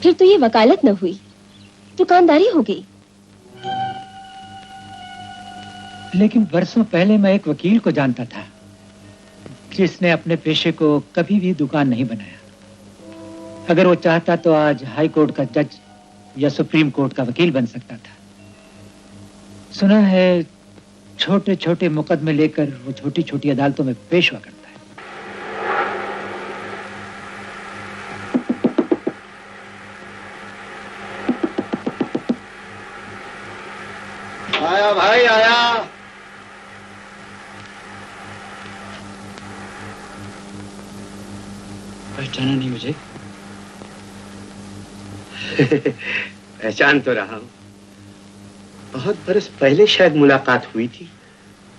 फिर तो ये वकालत न हुई, दुकानदारी हो गई। लेकिन बरसों पहले मैं एक वकील को जानता था जिसने अपने पेशे को कभी भी दुकान नहीं बनाया। अगर वो चाहता तो आज हाई कोर्ट का जज या सुप्रीम कोर्ट का वकील बन सकता था। सुना है छोटे छोटे मुकदमे लेकर वो छोटी छोटी अदालतों में पेश हुआ करता है। आया भाई आया। पहचाना नहीं मुझे? पहचान तो रहा हूं। बहुत बरस पहले शायद मुलाकात हुई थी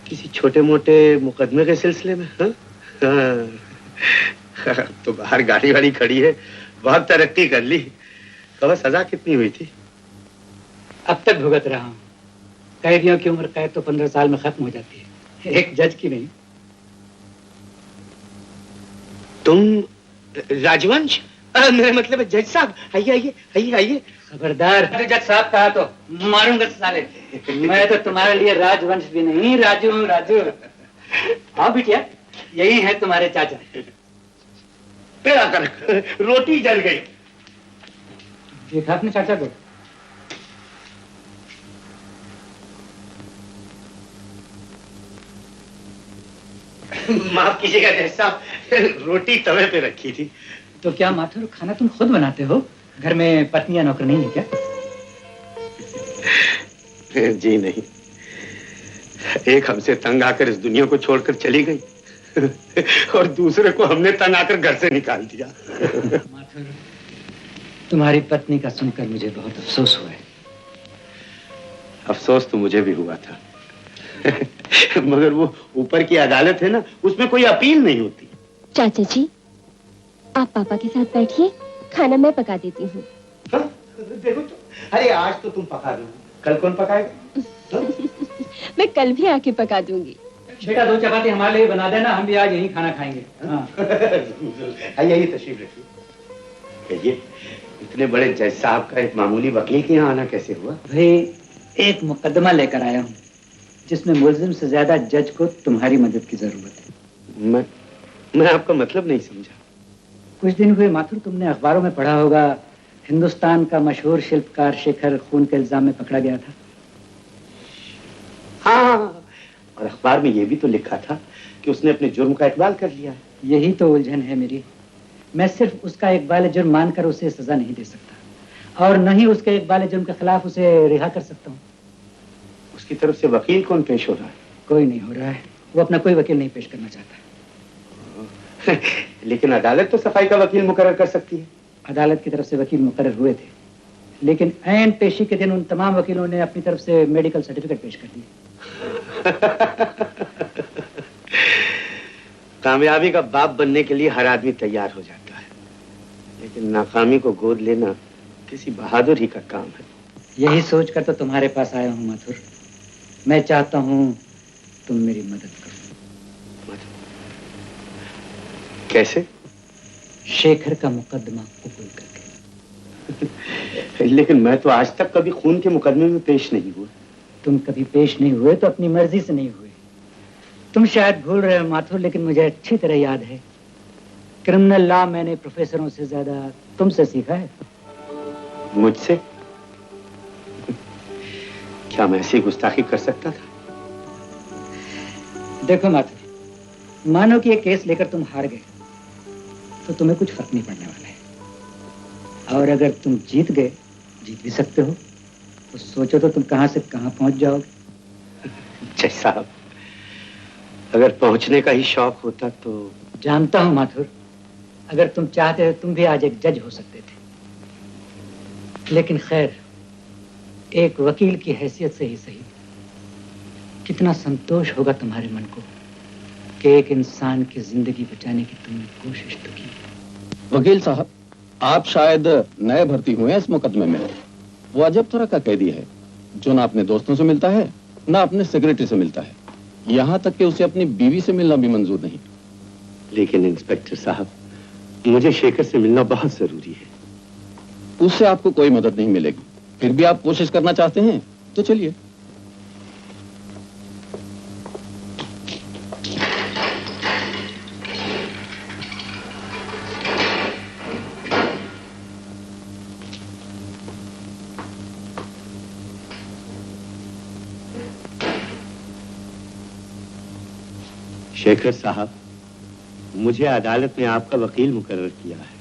किसी छोटे मोटे मुकदमे के सिलसिले में। हाँ? हाँ। तो बाहर गाड़ी वाड़ी खड़ी है, बहुत तरक्की कर ली। कहो सजा कितनी हुई थी? अब तक भुगत रहा हूं। कैदियों की उम्र कैद तो 15 साल में खत्म हो जाती है, एक जज की नहीं। तुम राजवंश? मेरा मतलब है जज साहब। आइए आइए आइए आइए। खबरदार, जज साहब कहा तो मारूंगा साले। मैं तो तुम्हारे लिए राजवंश भी नहीं, राजू हूँ, राजू। आओ बिटिया, यही है तुम्हारे चाचा। तेरा कर रोटी जल गई। देखा अपने चाचा को? माफ कीजिएगा जज साहब, रोटी तवे पे रखी थी। तो क्या माथुर, खाना तुम खुद बनाते हो? घर में पत्नियां नौकर नहीं है क्या? जी नहीं, एक हमसे तंग आकर इस दुनिया को छोड़कर चली गई और दूसरे को हमने तंग आकर घर से निकाल दिया। माथुर, तुम्हारी पत्नी का सुनकर मुझे बहुत अफसोस हुआ है। अफसोस तो मुझे भी हुआ था मगर वो ऊपर की अदालत है ना, उसमें कोई अपील नहीं होती। चाचा जी, आप पापा के साथ बैठिए, खाना मैं पका देती हूँ। देखो तो, अरे आज तो तुम पका दो, कल कौन पकाएगा? मैं कल भी आके पका दूंगी। बेटा 2 चपाती हमारे लिए बना देना, हम भी आज यहीं खाना खाएंगे। हाँ। आइए तशरीफ रखिए। कहिए, इतने बड़े जज साहब का एक मामूली वकील के यहाँ आना कैसे हुआ? भाई, एक मुकदमा लेकर आया हूँ जिसमें मुल्जिम से ज्यादा जज को तुम्हारी मदद की जरूरत है। मैं आपका मतलब नहीं समझा। कुछ दिन हुए माथुर, तुमने अखबारों में पढ़ा होगा, हिंदुस्तान का मशहूर शिल्पकार शेखर खून के इल्जाम में पकड़ा गया था। हाँ, और अखबार में यह भी तो लिखा था कि उसने अपने जुर्म का इकबाल कर लिया। यही तो उलझन है मेरी। मैं सिर्फ उसका इकबाल जुर्म मानकर उसे सजा नहीं दे सकता, और न ही उसके इकबाल जुर्म के खिलाफ उसे रिहा कर सकता हूँ। उसकी तरफ से वकील कौन पेश हो रहा है? कोई नहीं हो रहा है। वो अपना कोई वकील नहीं पेश करना चाहता। लेकिन अदालत तो सफाई का वकील मुकर्रर कर सकती है। अदालत की तरफ से वकील मुकर्रर हुए थे, लेकिन ऐन पेशी के दिन उन तमाम वकीलों ने अपनी तरफ से मेडिकल सर्टिफिकेट पेश कर दिए। कामयाबी का बाप बनने के लिए हर आदमी तैयार हो जाता है, लेकिन नाकामी को गोद लेना किसी बहादुर ही का काम है। यही सोचकर तो तुम्हारे पास आया हूँ माथुर। मैं चाहता हूँ तुम मेरी मदद करो। कैसे? शेखर का मुकदमा कबूल करके। लेकिन मैं तो आज तक कभी खून के मुकदमे में पेश नहीं हुआ। तुम कभी पेश नहीं हुए तो अपनी मर्जी से नहीं हुए। तुम शायद भूल रहे हो माथुर, लेकिन मुझे अच्छी तरह याद है, क्रिमिनल लॉ मैंने प्रोफेसरों से ज्यादा तुमसे सीखा है। मुझसे? क्या मैं ऐसी गुस्ताखी कर सकता था? देखो माथुर, मानो कि ये केस लेकर तुम हार गए तो तुम्हें कुछ फर्क नहीं पड़ने वाला है, और अगर तुम जीत गए, जीत भी सकते हो, तो सोचो तो तुम कहां से कहां पहुंच जाओगे। जज साहब, अगर पहुंचने का ही शौक होता तो। जानता हूं माथुर, अगर तुम चाहते तो तुम भी आज एक जज हो सकते थे, लेकिन खैर, एक वकील की हैसियत से ही सही, कितना संतोष होगा तुम्हारे मन को कि एक इंसान की जिंदगी बचाने की तुमने कोशिश तो की। वकील साहब, आप शायद नए भर्ती हुए हैं इस मुकदमे में। वो अजब तरह का कैदी है जो ना अपने दोस्तों से मिलता है, ना अपने सेक्रेटरी से मिलता है, यहाँ तक कि उसे अपनी बीवी से मिलना भी मंजूर नहीं। लेकिन इंस्पेक्टर साहब, मुझे शेखर से मिलना बहुत जरूरी है। उससे आपको कोई मदद नहीं मिलेगी। फिर भी आप कोशिश करना चाहते हैं तो चलिए। शेखर साहब, मुझे अदालत ने आपका वकील मुकर्रर किया है।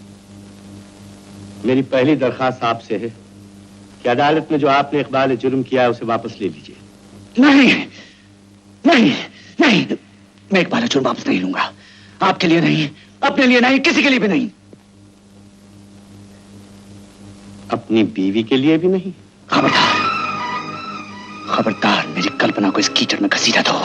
मेरी पहली दरखास्त आपसे है कि अदालत में जो आपने इकबाल जुर्म किया है उसे वापस ले लीजिए। नहीं नहीं नहीं, मैं इकबाल जुर्म वापस नहीं लूंगा। आपके लिए नहीं, अपने लिए नहीं, किसी के लिए भी नहीं। अपनी बीवी के लिए भी नहीं? खबरदार, खबरदार मेरी कल्पना को इस कीचड़ में घसीटा दो।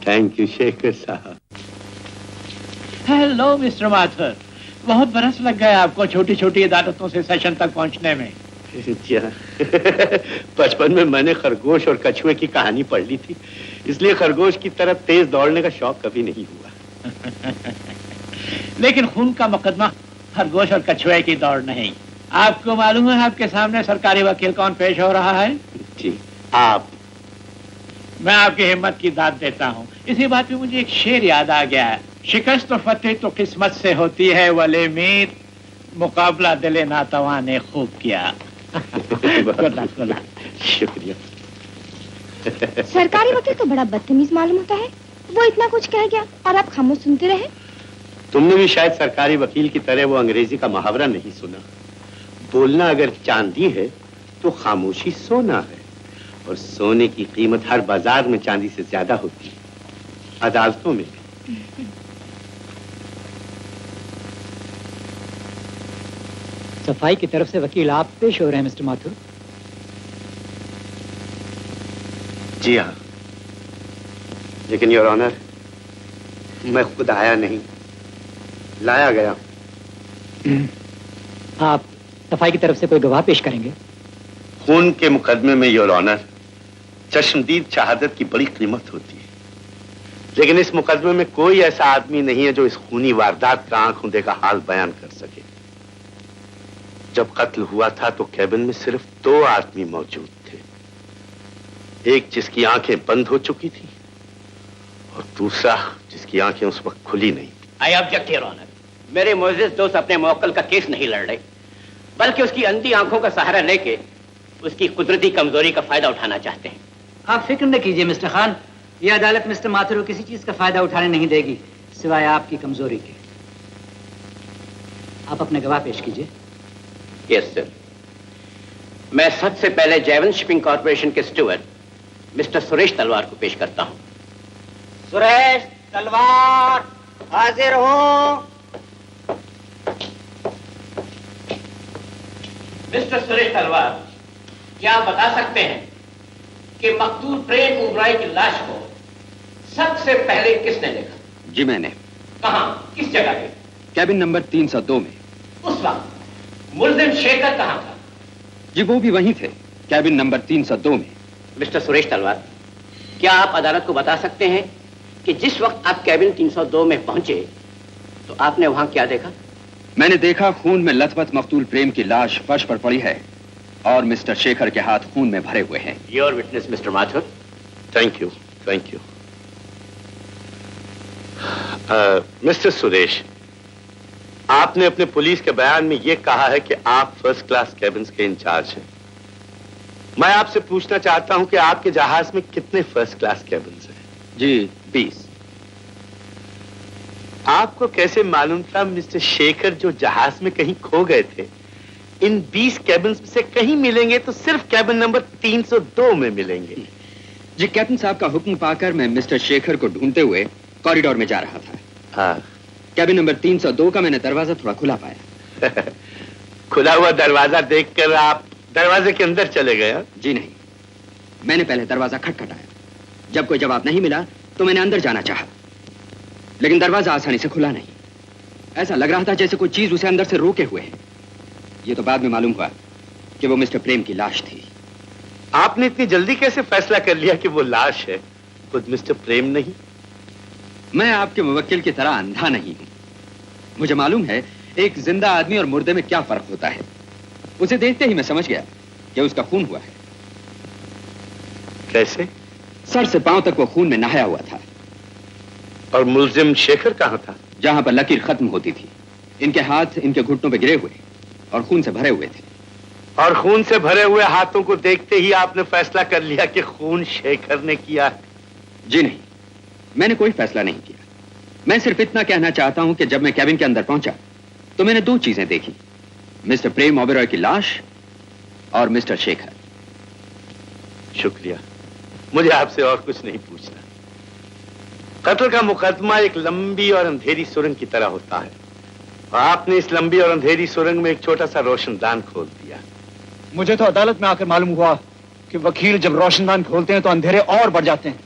थैंक यू शेखर साहब। हेलो मिस्टर माथुर, बहुत बरस लग गए आपको छोटी छोटी अदालतों से सेशन तक पहुंचने में। बचपन में मैंने खरगोश और कछुए की कहानी पढ़ ली थी, इसलिए खरगोश की तरफ तेज दौड़ने का शौक कभी नहीं हुआ। लेकिन खून का मुकदमा खरगोश और कछुए की दौड़ नहीं। आपको मालूम है आपके सामने सरकारी वकील कौन पेश हो रहा है? जी, आप। मैं आपकी हिम्मत की दाद देता हूँ। इसी बात पे मुझे एक शेर याद आ गया है, शिकस्त और फतेह तो किस्मत से होती है, वले मीर मुकाबला दिले नातवा ने खूब किया। शुक्रिया। सरकारी वकील तो बड़ा बदतमीज मालूम होता है। वो इतना कुछ कह गया और आप खामोश सुनते रहे। तुमने भी शायद सरकारी वकील की तरह वो अंग्रेजी का मुहावरा नहीं सुना, बोलना अगर चांदी है तो खामोशी सोना है, और सोने की कीमत हर बाजार में चांदी से ज्यादा होती है, अदालतों में भी। सफाई की तरफ से वकील आप पेश हो रहे हैं मिस्टर माथुर। जी हाँ, लेकिन योर ऑनर, मैं खुद आया नहीं, लाया गया। आप सफाई की तरफ से कोई गवाह पेश करेंगे? खून के मुकदमे में योर ऑनर चश्मदीद शहादत की बड़ी कीमत होती है, लेकिन इस मुकदमे में कोई ऐसा आदमी नहीं है जो इस खूनी वारदात का आंखों देखा हाल बयान कर सके। जब कत्ल हुआ था तो कैबिन में सिर्फ 2 आदमी मौजूद थे, एक जिसकी आंखें बंद हो चुकी थी और दूसरा जिसकी आंखें उस वक्त खुली नहीं। आई ऑब्जेक्ट योर ऑनर, मेरे मोअज़्ज़िज़ दोस्त अपने मौक्कल का केस नहीं लड़ रहे, बल्कि उसकी अंधी आंखों का सहारा लेके उसकी कुदरती कमजोरी का फायदा उठाना चाहते हैं। आप फिक्र न कीजिए मिस्टर खान, ये अदालत मिस्टर माथुर को किसी चीज का फायदा उठाने नहीं देगी सिवाय आपकी कमजोरी के। आप अपने गवाह पेश कीजिए। Yes sir. मैं सबसे पहले जैवन शिपिंग कॉर्पोरेशन के स्टूअर्ड मिस्टर सुरेश तलवार को पेश करता हूं। सुरेश तलवार, हाजिर हो। मिस्टर सुरेश तलवार, क्या आप बता सकते हैं कि मकतूल प्रेम उबराई की लाश को सबसे पहले किसने देखा? जी मैंने। कहां, किस जगह पे? कैबिन नंबर 302 में। उस वक्त मुल्जिम शेखर कहां था? जी वो भी वहीं थे, कैबिन नंबर 302 में। मिस्टर सुरेश तलवार, क्या आप अदालत को बता सकते हैं कि जिस वक्त आप कैबिन 302 में पहुंचे तो आपने वहां क्या देखा? मैंने देखा खून में लथपथ मकतूल प्रेम की लाश फर्श पर पड़ी है और मिस्टर शेखर के हाथ खून में भरे हुए हैं। Your witness mister Mathur. Thank you, thank you. Mister Suresh, आपने अपने पुलिस के बयान में यह कहा है कि आप फर्स्ट क्लास कैबिन्स के इंचार्ज हैं। मैं आपसे पूछना चाहता हूं कि आपके जहाज में कितने फर्स्ट क्लास कैबिन्स हैं? जी 20। आपको कैसे मालूम था मिस्टर शेखर जो जहाज में कहीं खो गए थे इन 20 कैबिन्स से कहीं मिलेंगे तो सिर्फ कैबिन नंबर 302 में मिलेंगे? जी कैप्टन साहब का हुक्म पाकर मैं मिस्टर शेखर को ढूंढते हुए कॉरिडोर में जा रहा था। हाँ। कैबिन नंबर 302 का मैंने दरवाजा थोड़ा खुला पाया। खुला हुआ दरवाजा देखकर आप दरवाजे के अंदर चले गए? जी नहीं, मैंने पहले दरवाजा खटखटाया। जब कोई जवाब नहीं मिला तो मैंने अंदर जाना चाहा, लेकिन दरवाजा आसानी से खुला नहीं। ऐसा लग रहा था जैसे कोई चीज उसे अंदर से रोके हुए है। ये तो बाद में मालूम हुआ कि वो मिस्टर प्रेम की लाश थी। आपने इतनी जल्दी कैसे फैसला कर लिया कि वो लाश है, खुद मिस्टर प्रेम नहीं? मैं आपके मुवक्किल की तरह अंधा नहीं हूं। मुझे मालूम है एक जिंदा आदमी और मुर्दे में क्या फर्क होता है। उसे देखते ही मैं समझ गया कि उसका खून हुआ है। कैसे? सर से पांव तक वो खून में नहाया हुआ था। और मुलजिम शेखर कहां था? जहां पर लकीर खत्म होती थी। इनके हाथ इनके घुटनों पे गिरे हुए और खून से भरे हुए थे। और खून से भरे हुए हाथों को देखते ही आपने फैसला कर लिया कि खून शेखर ने किया? जी नहीं, मैंने कोई फैसला नहीं किया। मैं सिर्फ इतना कहना चाहता हूं कि जब मैं कैबिन के अंदर पहुंचा तो मैंने दो चीजें देखी, मिस्टर प्रेम ओबेरॉय की लाश और मिस्टर शेखर। शुक्रिया, मुझे आपसे और कुछ नहीं पूछना। कत्ल का मुकदमा एक लंबी और अंधेरी सुरंग की तरह होता है और आपने इस लंबी और अंधेरी सुरंग में एक छोटा सा रोशनदान खोल दिया। मुझे तो अदालत में आकर मालूम हुआ कि वकील जब रोशनदान खोलते हैं तो अंधेरे और बढ़ जाते हैं।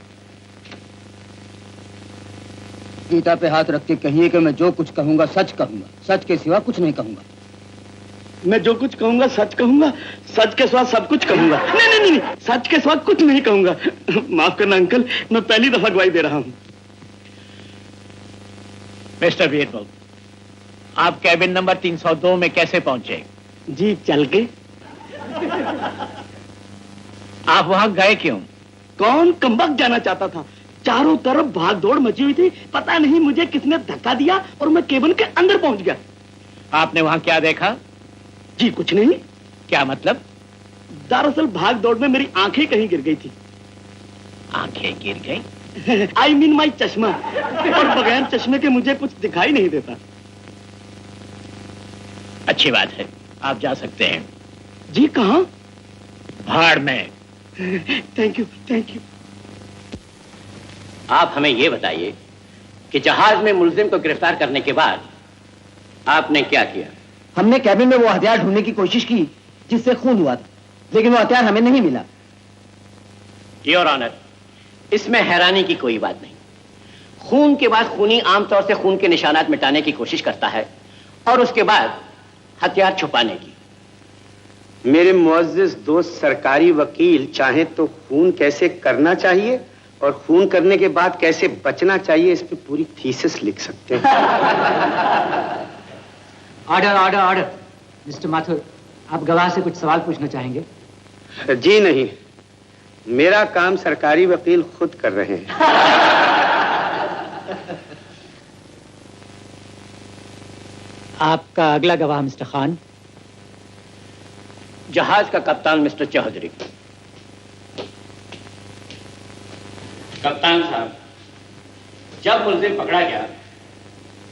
गीता पे हाथ रख के कहिए कि मैं जो कुछ कहूंगा सच कहूंगा, सच के सिवा कुछ नहीं कहूंगा। मैं जो कुछ कहूंगा सच कहूंगा, सच के सिवा सब कुछ कहूंगा। नहीं नहीं नहीं, सच के सिवा कुछ नहीं कहूंगा। माफ करना अंकल, मैं पहली दफा गवाही दे रहा हूं। मिस्टर बीरबल, आप कैबिन नंबर 302 में कैसे पहुंचे? जी चल के। आप वहां गए क्यों? कौन कमबख्त जाना चाहता था? चारों तरफ भाग दौड़ मची हुई थी। पता नहीं मुझे किसने धक्का दिया और मैं केबिन के अंदर पहुंच गया। आपने वहां क्या देखा? जी कुछ नहीं। क्या मतलब? दरअसल भाग दौड़ में मेरी आंखें कहीं गिर गई थी। आंखें गिर गई? आई मीन माई चश्मा। और बगैर चश्मे के मुझे कुछ दिखाई नहीं देता। अच्छी बात है, आप जा सकते हैं। जी कहां? भाड़ में। Thank you thank you. आप हमें यह बताइए कि जहाज में मुलजिम को गिरफ्तार करने के बाद आपने क्या किया? हमने कैबिन में वो हथियार ढूंढने की कोशिश की जिससे खून हुआ था, लेकिन वो हथियार हमें नहीं मिला। योर ऑनर, इसमें हैरानी की कोई बात नहीं। खून के बाद खूनी आमतौर से खून के निशानात मिटाने की कोशिश करता है और उसके बाद हथियार छुपाने की। मेरे मुअज़्ज़िज़ दोस्त सरकारी वकील चाहे तो खून कैसे करना चाहिए और खून करने के बाद कैसे बचना चाहिए इस पे पूरी थीसिस लिख सकते हैं। Order order order. Mister Mathur, आप गवाह से कुछ सवाल पूछना चाहेंगे? जी नहीं, मेरा काम सरकारी वकील खुद कर रहे हैं। आपका अगला गवाह मिस्टर खान। जहाज का कप्तान मिस्टर चौधरी। कप्तान साहब, जब मुलजिम पकड़ा गया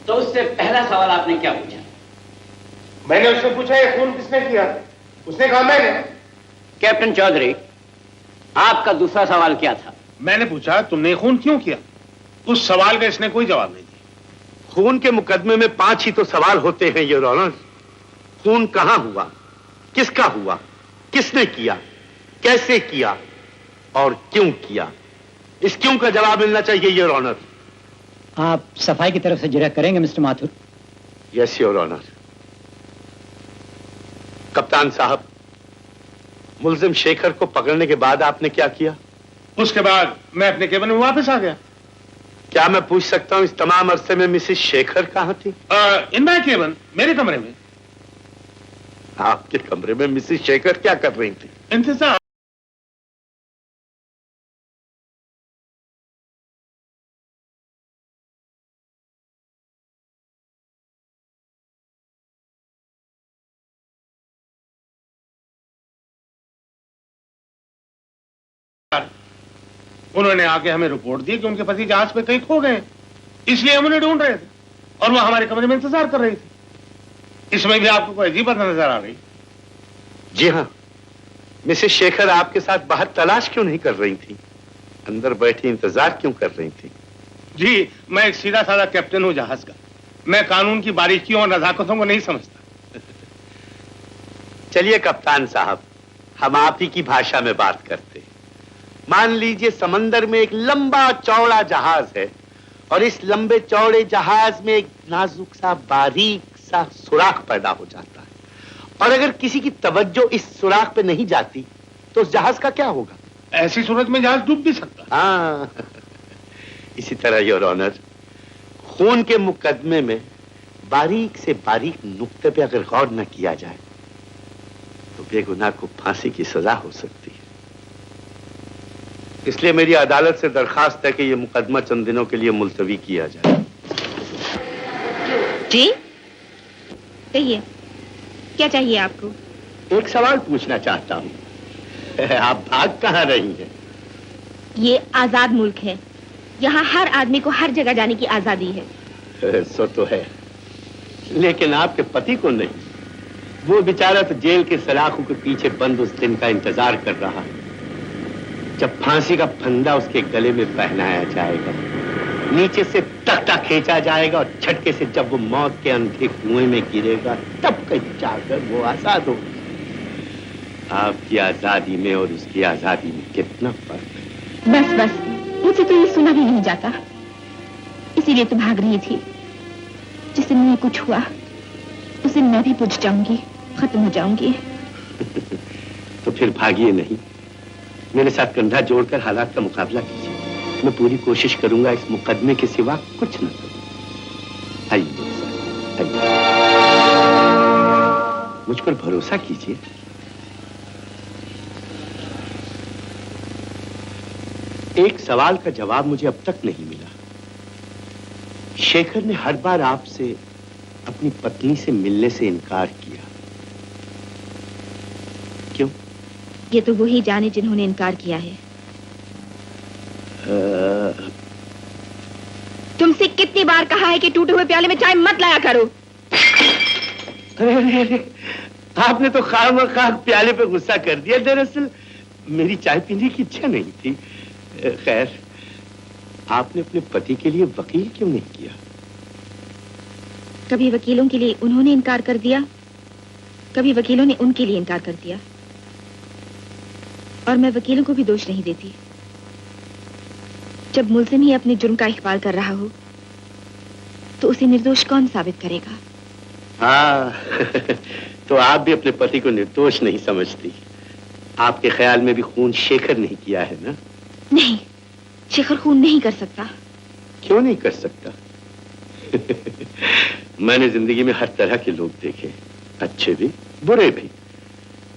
तो उससे पहला सवाल आपने क्या पूछा? मैंने उससे पूछा ये खून किसने किया? उसने कहा मैंने। कैप्टन चौधरी, आपका दूसरा सवाल क्या था? मैंने पूछा तुमने खून क्यों किया? उस सवाल का इसने कोई जवाब नहीं दिया। खून के मुकदमे में 5 ही तो सवाल होते हैं योर ऑनर। खून कहां हुआ, किसका हुआ, किसने किया, कैसे किया और क्यों किया? इस क्यों का जवाब मिलना चाहिए योर ऑनर। आप सफाई की तरफ से जिरह करेंगे mister Mathur? Yes your honour. कप्तान साहब, मुलजिम शेखर को पकड़ने के बाद आपने क्या किया? उसके बाद मैं अपने केबिन में वापस आ गया। क्या मैं पूछ सकता हूं इस तमाम अरसे में मिसेस शेखर कहां थी? इन माय केबिन, मेरे कमरे में। आपके कमरे में मिसेस शेखर क्या कर रही थी? इंतजार। उन्होंने आके हमें रिपोर्ट दी कि उनके पति जहाज पे कहीं खो गए, इसलिए हम उन्हें ढूंढ रहे थे और वो हमारे कमरे में इंतजार कर रही थी। इसमें भी आपको कोई अजीब बात नजर आ रही? जी हाँ, मिसेस शेखर आपके साथ बाहर तलाश क्यों नहीं कर रही थी? अंदर बैठी इंतजार क्यों कर रही थी? जी, मैं एक सीधा साधा कैप्टन हूं जहाज का। मैं कानून की बारीकियों और नजाकतों को नहीं समझता। चलिए कप्तान साहब, हम आप ही की भाषा में बात करते हैं। मान लीजिए समंदर में एक लंबा चौड़ा जहाज है और इस लंबे चौड़े जहाज में एक नाजुक सा बारीक सा सुराख पैदा हो जाता है और अगर किसी की तवज्जो इस सुराख पे नहीं जाती तो उस जहाज का क्या होगा? ऐसी सूरत में जहाज डूब भी सकता। हाँ, इसी तरह योर ऑनर, खून के मुकदमे में बारीक से बारीक नुक्ते पे अगर गौर न किया जाए तो बेगुनाह को फांसी की सजा हो सकती है। इसलिए मेरी अदालत से दरखास्त है कि यह मुकदमा चंद दिनों के लिए मुलतवी किया जाए। जी कहिए, क्या चाहिए आपको? एक सवाल पूछना चाहता हूँ। आप भाग कहाँ रही हैं? ये आजाद मुल्क है, यहाँ हर आदमी को हर जगह जाने की आजादी है। सो तो है, लेकिन आपके पति को नहीं। वो बेचारा तो जेल के सलाखों के पीछे बंद उस दिन का इंतजार कर रहा है जब फांसी का फंदा उसके गले में पहनाया जाएगा, नीचे से तख्ता खींचा जाएगा और झटके से जब वो मौत के अंधे कुएं में गिरेगा तब कहीं जाकर वो आजाद हो। आपकी आजादी में और उसकी आजादी में कितना फर्क है। बस बस, मुझसे तो ये सुना भी नहीं जाता, इसीलिए तो भाग रही थी। जिस दिन मुझे कुछ हुआ उस दिन मैं भी बुझ जाऊंगी, खत्म हो जाऊंगी। तो फिर भागिए नहीं, मेरे साथ कंधा जोड़कर हालात का मुकाबला कीजिए। मैं पूरी कोशिश करूंगा इस मुकदमे के सिवा कुछ न करूं। आइए मेरे साथ, आइए। मुझ पर भरोसा कीजिए। एक सवाल का जवाब मुझे अब तक नहीं मिला। शेखर ने हर बार आपसे अपनी पत्नी से मिलने से इनकार किया, क्यों? ये तो वही जाने जिन्होंने इनकार किया है। तुमसे कितनी बार कहा है कि टूटे हुए प्याले में चाय मत लाया करो। अरे, आपने तो खामखा प्याले पे गुस्सा कर दिया। दरअसल मेरी चाय पीने की इच्छा नहीं थी। खैर, आपने अपने पति के लिए वकील क्यों नहीं किया? कभी वकीलों के लिए उन्होंने इनकार कर दिया, कभी वकीलों ने उनके लिए इनकार कर दिया। और मैं वकीलों को भी दोष नहीं देती। जब मुल्जिम ही अपने जुर्म का इकबाल कर रहा हो तो उसे निर्दोष कौन साबित करेगा? हाँ, तो आप भी अपने पति को निर्दोष नहीं समझती। आपके ख्याल में भी खून शेखर नहीं किया है ना? नहीं, शेखर खून नहीं कर सकता। क्यों नहीं कर सकता? मैंने जिंदगी में हर तरह के लोग देखे, अच्छे भी बुरे भी,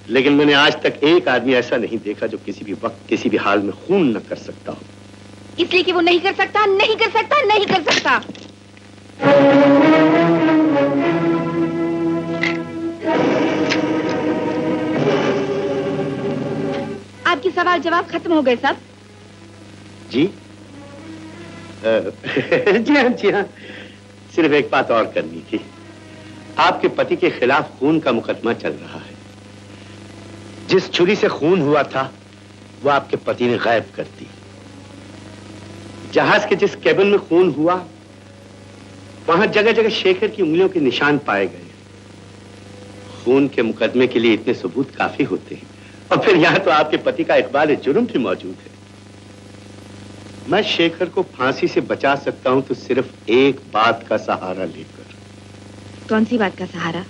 लेकिन मैंने आज तक एक आदमी ऐसा नहीं देखा जो किसी भी वक्त किसी भी हाल में खून न कर सकता हो। इसलिए कि वो नहीं कर सकता, नहीं कर सकता, नहीं कर सकता। आपके सवाल जवाब खत्म हो गए सब? जी जी हाँ, जी हाँ। सिर्फ एक बात और करनी थी। आपके पति के खिलाफ खून का मुकदमा चल रहा है। जिस छुरी से खून हुआ था वो आपके पति ने गायब कर दी। जहाज के जिस केबिन में खून हुआ वहां जगह जगह शेखर की उंगलियों के निशान पाए गए। खून के मुकदमे के लिए इतने सबूत काफी होते हैं, और फिर यहां तो आपके पति का इकबाल जुर्म भी मौजूद है। मैं शेखर को फांसी से बचा सकता हूं तो सिर्फ एक बात का सहारा लेकर। कौन सी बात का सहारा?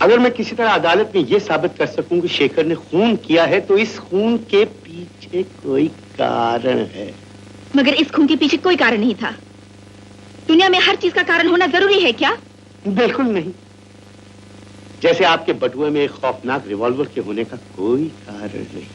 अगर मैं किसी तरह अदालत में यह साबित कर सकूं कि शेखर ने खून किया है तो इस खून के पीछे कोई कारण है। मगर इस खून के पीछे कोई कारण नहीं था। दुनिया में हर चीज का कारण होना जरूरी है क्या? बिल्कुल नहीं। जैसे आपके बटुए में एक खौफनाक रिवॉल्वर के होने का कोई कारण नहीं।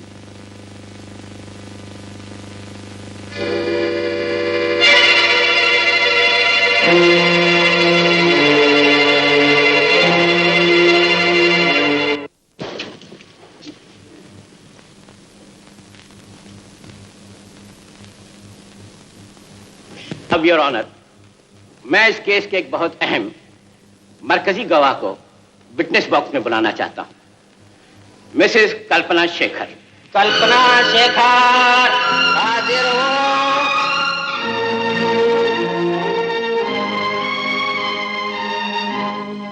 अब योर ऑनर, मैं इस केस के एक बहुत अहम मरकजी गवाह को विटनेस बॉक्स में बुलाना चाहता हूं। मिसेस कल्पना शेखर। कल्पना शेखर, हाजिर हो।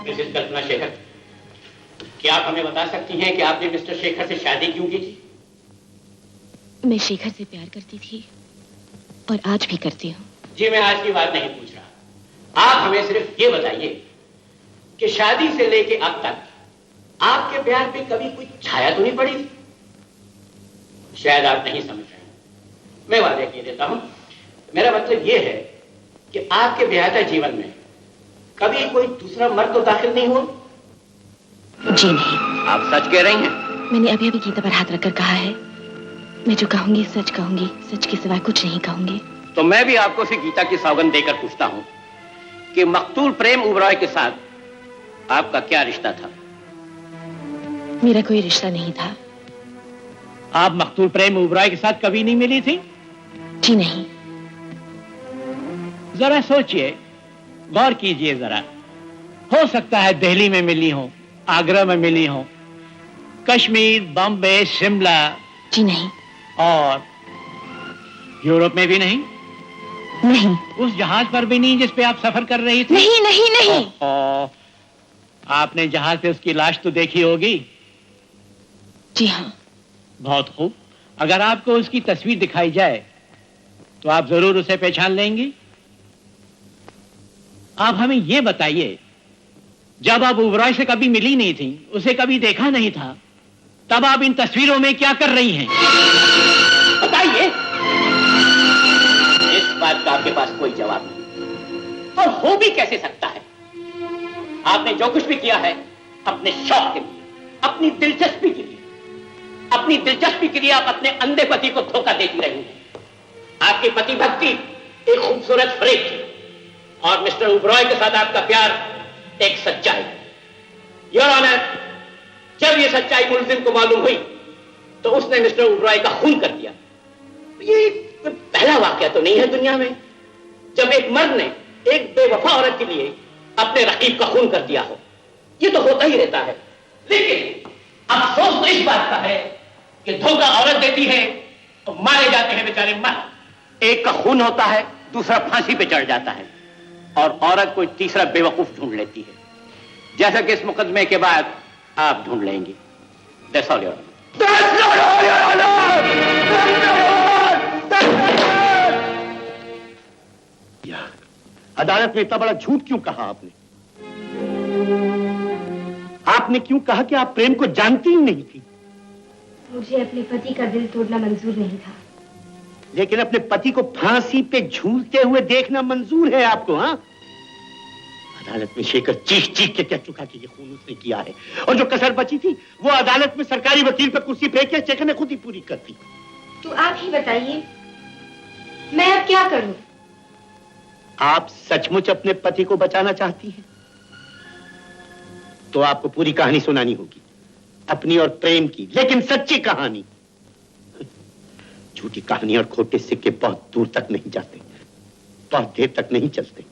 मिसेस कल्पना शेखर, क्या आप हमें बता सकती हैं कि आपने मिस्टर शेखर से शादी क्यों की थी? मैं शेखर से प्यार करती थी और आज भी करती हूँ। जी, मैं आज की बात नहीं पूछ रहा। आप हमें सिर्फ ये बताइए कि शादी से लेके अब तक आपके प्यार पे कभी कोई छाया तो नहीं पड़ी थी? शायद आप नहीं समझ रहे, मैं वादे किए देता हूं। मेरा मतलब यह है कि आपके बेहतर जीवन में कभी कोई दूसरा मर्द तो दाखिल नहीं हुआ? जी नहीं। आप सच कह रही हैं? मैंने अभी अभी गीता पर हाथ रखकर कहा है, मैं जो कहूंगी सच कहूंगी, सच के सिवाय कुछ नहीं कहूंगी। तो मैं भी आपको से गीता की सौगंध देकर पूछता हूं कि मकतूल प्रेम ओबरॉय के साथ आपका क्या रिश्ता था? मेरा कोई रिश्ता नहीं था। आप मकतूल प्रेम ओबरॉय के साथ कभी नहीं मिली थी? जी नहीं। जरा सोचिए, गौर कीजिए जरा। हो सकता है दिल्ली में मिली हो, आगरा में मिली हो, कश्मीर, बॉम्बे, शिमला। जी नहीं। और यूरोप में भी नहीं? नहीं। उस जहाज पर भी नहीं जिस पे आप सफर कर रही थी? नहीं नहीं नहीं। आपने जहाज पे उसकी लाश तो देखी होगी? जी हाँ। बहुत खूब। अगर आपको उसकी तस्वीर दिखाई जाए तो आप जरूर उसे पहचान लेंगी। आप हमें यह बताइए, जब आप ओबरॉय से कभी मिली नहीं थी, उसे कभी देखा नहीं था, तब आप इन तस्वीरों में क्या कर रही हैं? बताइए। इस बात का आपके पास कोई जवाब नहीं, और हो भी कैसे सकता है? आपने जो कुछ भी किया है अपने शौक के लिए, अपनी दिलचस्पी के लिए, अपनी दिलचस्पी के लिए आप अपने अंधे पति को धोखा देती रही हैं। आपकी पति भक्ति एक खूबसूरत फरेब थी, और मिस्टर ओबरॉय के साथ आपका प्यार एक सच्चाई। योर ऑनर, जब यह सच्चाई मुलजिम को मालूम हुई तो उसने मिस्टर ओबरॉय का खून कर दिया। ये पहला वाकया तो नहीं है दुनिया में जब एक मर्द ने एक बेवफा औरत के लिए अपने रकीब का खून कर दिया हो। ये तो होता ही रहता है, लेकिन अफसोस तो इस बात का है कि धोखा औरत देती है तो मारे जाते हैं बेचारे मर्द। एक का खून होता है, दूसरा फांसी पे चढ़ जाता है, और औरत कोई तीसरा बेवकूफ ढूंढ लेती है, जैसा कि इस मुकदमे के बाद आप ढूंढ लेंगे। That's all, Your Honor. That's not all, Your Honor! अदालत में इतना बड़ा झूठ क्यों कहा आपने? आपने क्यों कहा कि आप प्रेम को जानती ही नहीं थी? मुझे अपने पति का दिल तोड़ना मंजूर नहीं था। लेकिन अपने पति को फांसी पे झूलते हुए देखना मंजूर है आपको, हाँ? अदालत में शेखर चीख चीख के कह चुका कि ये खून उसने किया है, और जो कसर बची थी वो अदालत में सरकारी वकील पे कुर्सी फेंक के शेखर ने खुद ही पूरी कर दी। तो आप ही बताइए, मैं अब क्या करूं? आप सचमुच अपने पति को बचाना चाहती हैं तो आपको पूरी कहानी सुनानी होगी, अपनी और प्रेम की, लेकिन सच्ची कहानी। झूठी कहानी और खोटे सिक्के बहुत दूर तक नहीं जाते, बहुत देर तक नहीं चलते।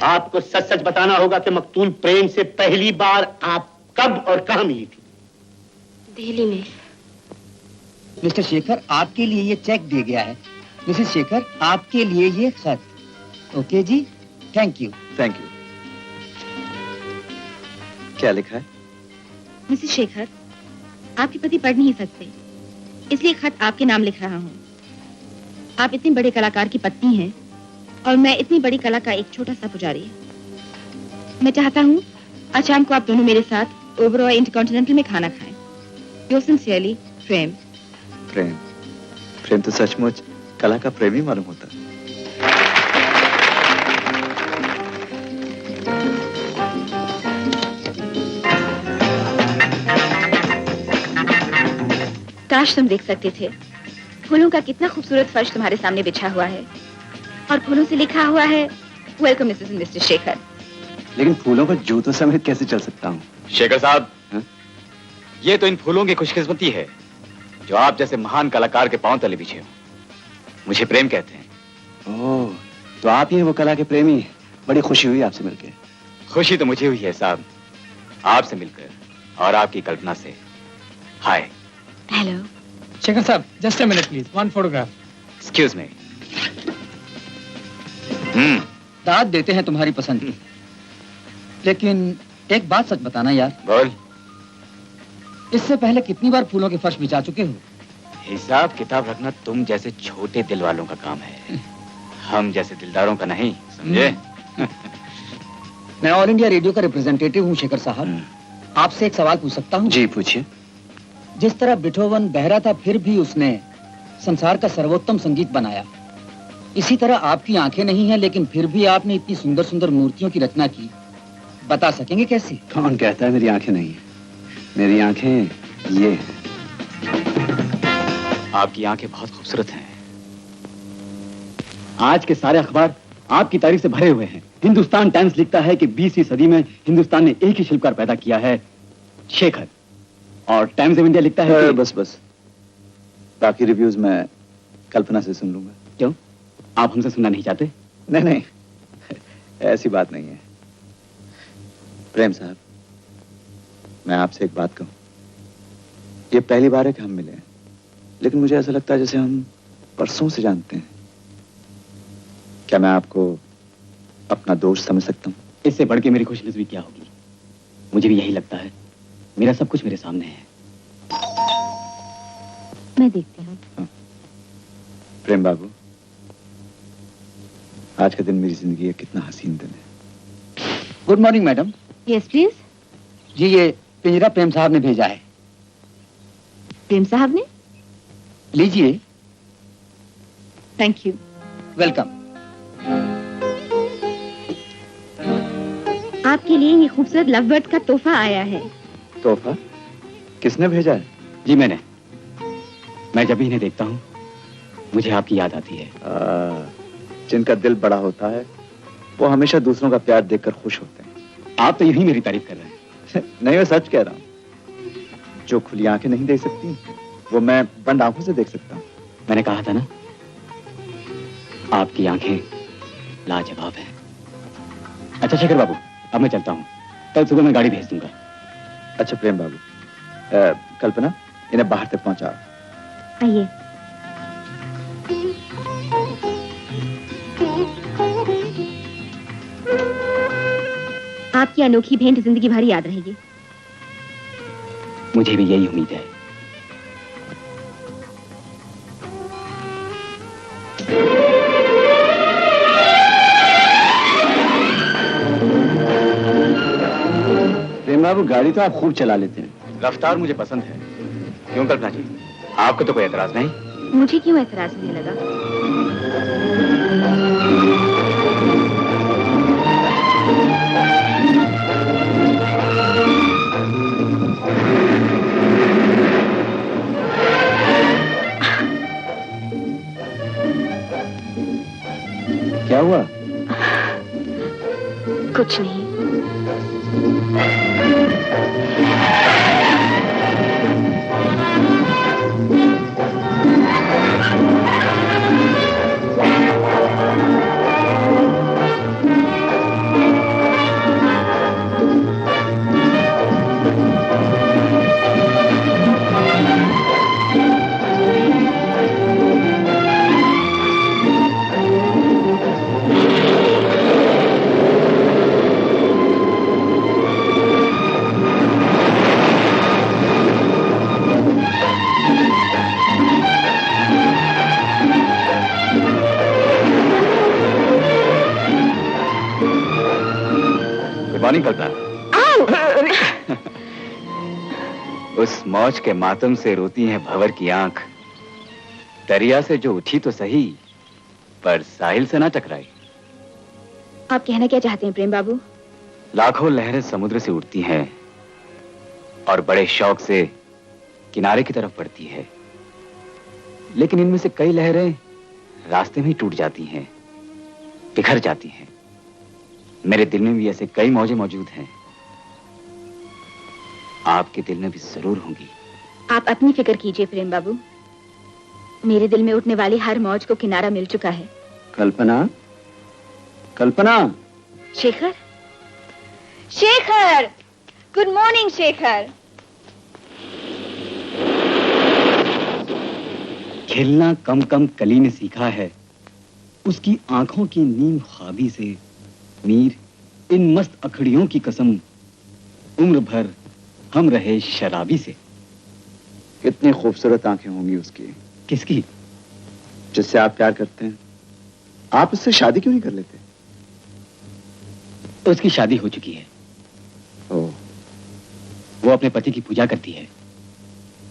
आपको सच सच बताना होगा कि मकतूल प्रेम से पहली बार आप कब और कहां मिली थी? दिल्ली में। मिस्टर शेखर, आपके लिए ये चेक दिया गया है। मिसेस शेखर, आपके लिए ये खत। Okay ji, thank you. Thank you. क्या लिखा है? मिसेस शेखर, आपके पति पढ़ नहीं सकते, इसलिए खत आपके नाम लिख रहा हूँ। आप इतने बड़े कलाकार की पत्नी हैं और मैं इतनी बड़ी कला का एक छोटा सा पुजारी। मैं चाहता हूँ आज शाम को आप दोनों मेरे साथ ओबरॉय इंटरकॉन्टिनेंटल में खाना खाएं। योर सिंसियरली, प्रेम। प्रेम? प्रेम तो सचमुच कला का प्रेमी मालूम होता है। काश तुम देख सकते थे फूलों का कितना खूबसूरत फर्श तुम्हारे सामने बिछा हुआ है, और फूलों से लिखा हुआ है welcome Mrs and mister Shekhar. लेकिन फूलों पर जूतों समेत कैसे चल सकता हूँ? शेखर साहब, ये तो इन फूलों की खुशकिस्मती है जो आप जैसे महान कलाकार के पांव तले बिछे हो। मुझे प्रेम कहते हैं। ओह, तो आप ही हैं वो कला के प्रेमी। बड़ी खुशी हुई आपसे मिलकर। खुशी तो मुझे हुई है साहब, आपसे मिलकर और आपकी कल्पना से। हाय। हेलो। शेखर साहब, just a minute please, one photograph. Excuse me. दाद देते हैं तुम्हारी पसंद की, लेकिन एक बात सच बताना यार। बोल। इससे पहले कितनी बार फूलों के फर्श बिछा चुके हो? हिसाब किताब रखना तुम जैसे छोटे दिल वालों का काम है, हम जैसे दिलदारों का नहीं, समझे? मैं ऑल इंडिया रेडियो का रिप्रेजेंटेटिव हूँ शेखर साहब, आपसे एक सवाल पूछ सकता हूँ? जी पूछिए। जिस तरह बिथोवन बहरा था फिर भी उसने संसार का सर्वोत्तम संगीत बनाया, इसी तरह आपकी आंखें नहीं हैं लेकिन फिर भी आपने इतनी सुंदर सुंदर मूर्तियों की रचना की। बता सकेंगे कैसी? कौन कहता है मेरी आंखें नहीं है? मेरी आंखें ये हैं। आपकी आंखें बहुत खूबसूरत हैं। आज के सारे अखबार आपकी तारीफ से भरे हुए हैं। हिंदुस्तान टाइम्स लिखता है कि 20वीं सदी में हिंदुस्तान ने एक ही शिल्पकार पैदा किया है, शेखर। और टाइम्स ऑफ इंडिया लिखता है कि... बस बाकी रिव्यूज मैं कल्पना से सुन लूंगा। क्यों, आप हमसे सुनना नहीं चाहते? नहीं ऐसी बात नहीं है। प्रेम साहब, मैं आपसे एक बात कहूं। ये पहली बार है कि हम मिले हैं, लेकिन मुझे ऐसा लगता है जैसे हम परसों से जानते हैं। क्या मैं आपको अपना दोस्त समझ सकता हूं? इससे बढ़ के मेरी खुशनसीबी क्या होगी? मुझे भी यही लगता है। मेरा सब कुछ मेरे सामने है। मैं देखती हूँ। प्रेम बाबू, आज का दिन मेरी जिंदगी का कितना हसीन दिन है। Good morning madam. Yes please. जी ये पिंजरा प्रेम साहब ने भेजा है। प्रेम साहब ने? लीजिए। Thank you. वेलकम। आपके लिए ये खूबसूरत लव बर्ड का तोहफा आया है। तोहफा? किसने भेजा है? जी मैंने। मैं जब भी इन्हें देखता हूँ मुझे आपकी याद आती है। जिनका दिल बड़ा होता है वो हमेशा दूसरों का प्यार देखकर खुश होते हैं। आप तो यही मेरी तारीफ कर रहे हैं। नहीं, मैं सच कह रहा हूँ। जो खुली आंखें नहीं देख सकती वो मैं बंद आंखों से देख सकता हूँ। मैंने कहा था ना, आपकी आंखें लाजवाब हैं। अच्छा शेखर बाबू, अब मैं चलता हूँ। कल सुबह मैं गाड़ी भेज दूंगा। अच्छा प्रेम बाबू, कल्पना इन्हें बाहर तक पहुंचा। आइए। आपकी अनोखी भेंट जिंदगी भर याद रहेगी। मुझे भी यही उम्मीद है। प्रेम बाबू, गाड़ी तो आप खूब चला लेते हैं। रफ्तार मुझे पसंद है। क्यों कल्पना जी, आपको तो कोई एतराज नहीं? मुझे क्यों एतराज नहीं लगा? क्या हुआ? कुछ नहीं। मॉर्निंग कल्पना। उस मौज के मातम से रोती है भंवर की आंख। दरिया से जो उठी तो सही, पर साहिल से ना टकराई। आप कहना क्या चाहते हैं प्रेम बाबू? लाखों लहरें समुद्र से उठती हैं और बड़े शौक से किनारे की तरफ बढ़ती है, लेकिन इनमें से कई लहरें रास्ते में ही टूट जाती हैं, बिखर जाती हैं। मेरे दिल में भी ऐसे कई मौजें मौजूद हैं। आपके दिल में भी जरूर होंगी। आप अपनी फिक्र कीजिए प्रेम बाबू। मेरे दिल में उठने वाली हर मौज को किनारा मिल चुका है। कल्पना, कल्पना। Shekhar, Shekhar, good morning Shekhar. खेलना कम कम कली ने सीखा है, उसकी आंखों की नीम ख्वाबी से मीर इन मस्त अखड़ियों की कसम, उम्र भर हम रहे शराबी से। कितनी खूबसूरत आंखें होंगी उसकी। किसकी? जिससे आप प्यार करते हैं। आप उससे शादी क्यों नहीं कर लेते? उसकी शादी हो चुकी है। ओह। वो अपने पति की पूजा करती है।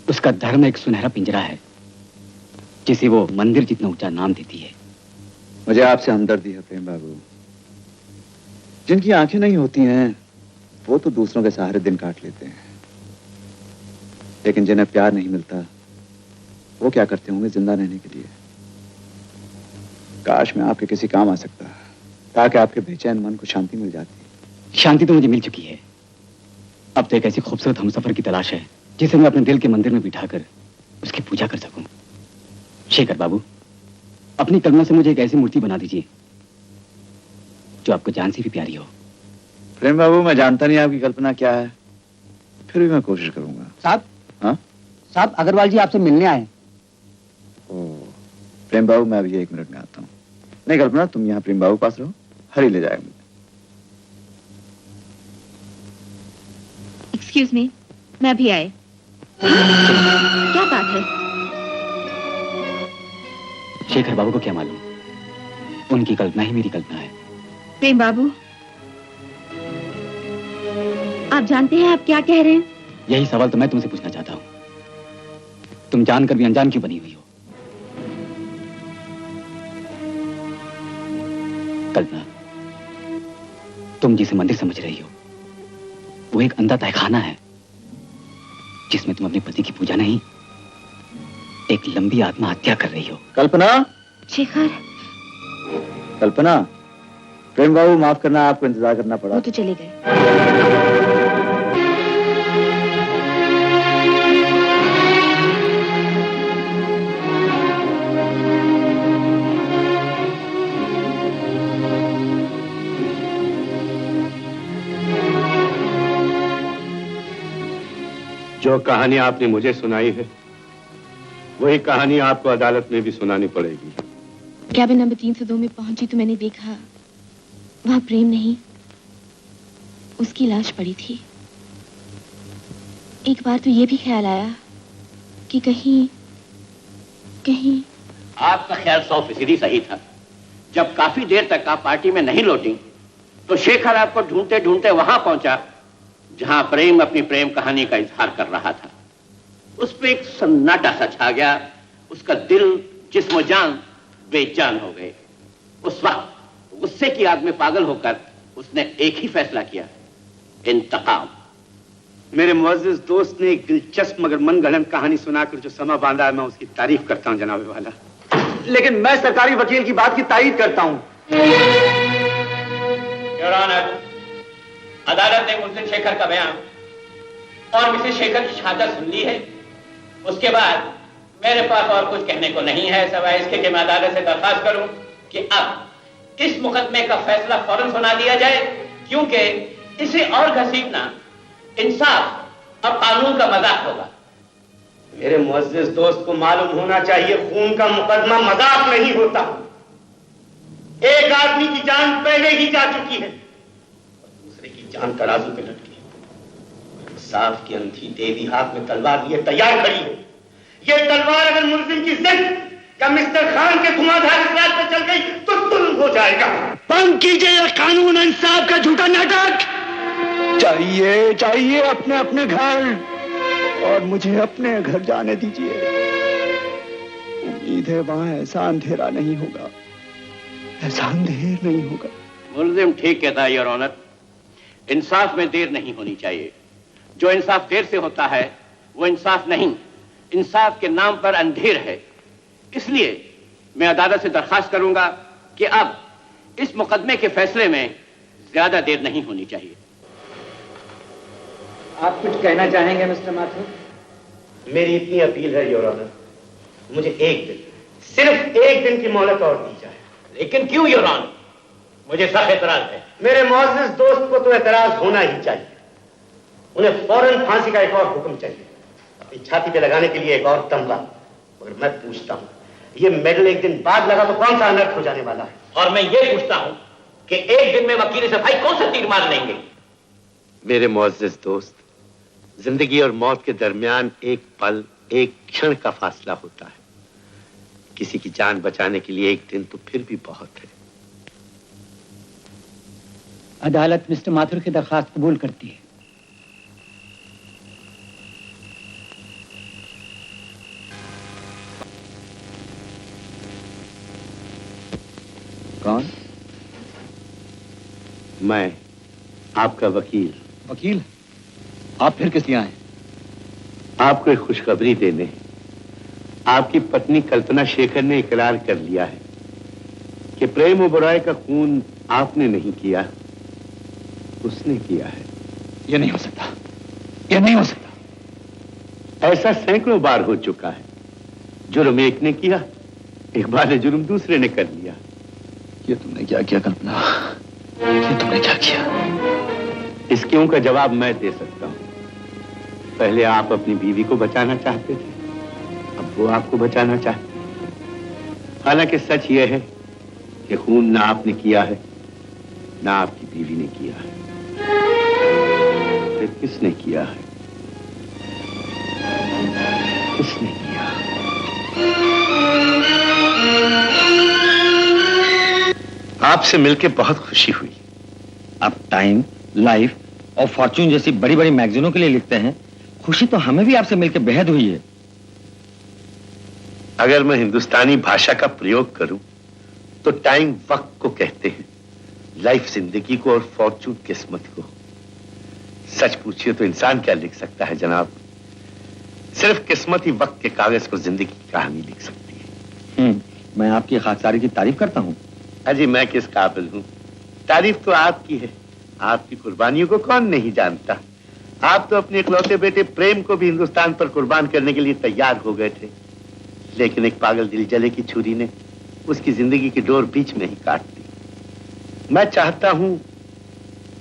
उसका धर्म एक सुनहरा पिंजरा है जिसे वो मंदिर जितना ऊंचा नाम देती है। मुझे आपसे हमदर्दी है प्रेम बाबू। जिनकी आंखें नहीं होती हैं वो तो दूसरों के सहारे दिन काट लेते हैं, लेकिन जिन्हें प्यार नहीं मिलता वो क्या करते होंगे जिंदा रहने के लिए। काश मैं आपके किसी काम आ सकता ताकि आपके बेचैन मन को शांति मिल जाती। शांति तो मुझे मिल चुकी है। अब तो एक ऐसी खूबसूरत हमसफर की तलाश है जिसे मैं अपने दिल के मंदिर में बिठाकर उसकी पूजा कर सकूं। शेखर बाबू, अपनी कल्पना से मुझे एक ऐसी मूर्ति बना दीजिए जो आपको जान से भी प्यारी हो। प्रेम बाबू, मैं जानता नहीं आपकी कल्पना क्या है, फिर भी मैं कोशिश करूंगा। साहब, हाँ साहब, अग्रवाल जी आपसे मिलने आए। प्रेम बाबू, मैं अभी 1 मिनट में आता हूँ। नहीं कल्पना, तुम यहाँ प्रेम बाबू पास रहो, हरी ले जाएगा मुझे। एक्सक्यूज मी, मैं अभी आए। क्या बात है? शेखर बाबू को क्या मालूम, उनकी कल्पना ही मेरी कल्पना है। प्रेम बाबू, आप जानते हैं आप क्या कह रहे हैं? यही सवाल तो मैं तुमसे पूछना चाहता हूँ। तुम जानकर भी अनजान क्यों बनी हुई हो? कल्पना, तुम जिसे मंदिर समझ रही हो वो एक अंधा तहखाना है जिसमें तुम अपने पति की पूजा नहीं, एक लंबी आत्महत्या कर रही हो। कल्पना, शेखर। कल्पना, प्रेम बाबू माफ करना, आपको इंतजार करना पड़ा। वो तो चले गए। जो कहानी आपने मुझे सुनाई है वही कहानी आपको अदालत में भी सुनानी पड़ेगी। कैबिन नंबर 302 में पहुंची तो मैंने देखा वहां प्रेम नहीं, उसकी लाश पड़ी थी। एक बार तो ये भी ख्याल आया कि कहीं आपका ख्याल 100% सही था। जब काफी देर तक आप पार्टी में नहीं लौटी तो शेखर आपको ढूंढते ढूंढते वहां पहुंचा जहां प्रेम अपनी प्रेम कहानी का इजहार कर रहा था। उस पर एक सन्नाटा सा छा गया, उसका दिल जिस्म जान बेजान हो गए। उस वक्त गुस्से की आग में पागल होकर उसने एक ही फैसला किया, इंतकाम। मेरे मुअज़्ज़िज़ दोस्त ने एक दिलचस्प मगर मनगढ़ंत कहानी सुनाकर जो समा बांधा है, मैं उसकी तारीफ करता हूं जनाबे वाला। लेकिन मैं सरकारी वकील की बात की तायीद करता हूं। योर ऑनर, अदालत ने मुल्ज़िम शेखर का बयान और मिसेस शेखर की शहादत सुन ली है। उसके बाद मेरे पास और कुछ कहने को नहीं है सिवाय इसके कि मैं अदालत से दरखास्त करूं कि अब इस मुकदमे का फैसला फौरन सुना दिया जाए, क्योंकि इसे और घसीटना इंसाफ और कानून का मजाक होगा। मेरे मुअज़्ज़िज़ दोस्त को मालूम होना चाहिए खून का मुकदमा मजाक नहीं होता। एक आदमी की जान पहले ही जा चुकी है, दूसरे की जान तराजू पे लटकी है। साफ की अंधी देवी हाथ में तलवार लिए तैयार खड़ी है। ये तलवार अगर मुल्जिम की जिद या मिस्टर खान के धुआंधार इखलास पर चल गई तो तुम हो जाएगा। बंद कीजिए कानून इंसाफ का झूठा नाटक। चाहिए अपने अपने घर, और मुझे अपने घर जाने दीजिए। उम्मीद है वहां ऐसा अंधेरा नहीं होगा, ऐसा अंधेर नहीं होगा। मुल्जिम ठीक कहता है योर ऑनर, इंसाफ में देर नहीं होनी चाहिए। जो इंसाफ देर से होता है वो इंसाफ नहीं, इंसाफ के नाम पर अंधेर है। इसलिए मैं अदालत से दरखास्त करूंगा कि अब इस मुकदमे के फैसले में ज्यादा देर नहीं होनी चाहिए। आप कुछ कहना चाहेंगे मिस्टर माथुर? मेरी इतनी अपील है योर ऑनर, मुझे एक दिन, सिर्फ एक दिन की मोहलत और दी जाए। लेकिन क्यों योर ऑनर? मुझे सख्त एतराज है। मेरे मुअज़्ज़िज़ दोस्त को तो एतराज होना ही चाहिए। उन्हें फौरन फांसी का एक और हुक्म चाहिए, अपनी छाती पे लगाने के लिए एक और तमगा। मगर मैं पूछता हूँ, ये मेडल एक दिन बाद लगा तो कौन सा अनर्थ हो जाने वाला है? और मैं ये पूछता हूँ कि एक दिन में वकील से भाई कौन सा तीर मार लेंगे? मेरे मुअज़्ज़िज़ दोस्त, जिंदगी और मौत के दरमियान एक पल, एक क्षण का फासला होता है। किसी की जान बचाने के लिए एक दिन तो फिर भी बहुत है। अदालत मिस्टर माथुर की दरखास्त कबूल करती है। कौन? मैं, आपका वकील। वकील? आप फिर किस लिए आए? आपको एक खुशखबरी देने। आपकी पत्नी कल्पना शेखर ने इकरार कर लिया है कि प्रेम ओबेरॉय का खून आपने नहीं किया, उसने किया है। यह नहीं हो सकता, यह नहीं हो सकता। ऐसा सैकड़ों बार हो चुका है। जुर्म एक ने किया, एक बार जुर्म दूसरे ने कर लिया। ये तुमने क्या किया कल्पना? ये तुमने क्या किया? इस क्यों का जवाब मैं दे सकता हूं। पहले आप अपनी बीवी को बचाना चाहते थे, अब वो आपको बचाना चाहते हैं। हालांकि सच ये है कि खून ना आपने किया है, ना आपकी बीवी ने किया है। फिर किसने किया है? किसने किया? आपसे मिलकर बहुत खुशी हुई। आप टाइम, लाइफ और फॉर्च्यून जैसी बड़ी बड़ी मैगजीनों के लिए लिखते हैं। खुशी तो हमें भी आपसे मिलकर बेहद हुई है। अगर मैं हिंदुस्तानी भाषा का प्रयोग करूं तो टाइम वक्त को कहते हैं, लाइफ जिंदगी को और फॉर्च्यून किस्मत को। सच पूछिए तो इंसान क्या लिख सकता है जनाब? सिर्फ किस्मत ही वक्त के कागज पर जिंदगी की कहानी लिख सकती है। मैं आपकी खाकसारी की तारीफ करता हूँ। अजी मैं किस काबिल हूँ? तारीफ तो आपकी है। आपकी कुर्बानियों को कौन नहीं जानता। आप तो अपने इकलौते बेटे प्रेम को भी हिंदुस्तान पर कुर्बान करने के लिए तैयार हो गए थे, लेकिन एक पागल दिल जले की छुरी ने उसकी जिंदगी की डोर बीच में ही काट दी। मैं चाहता हूं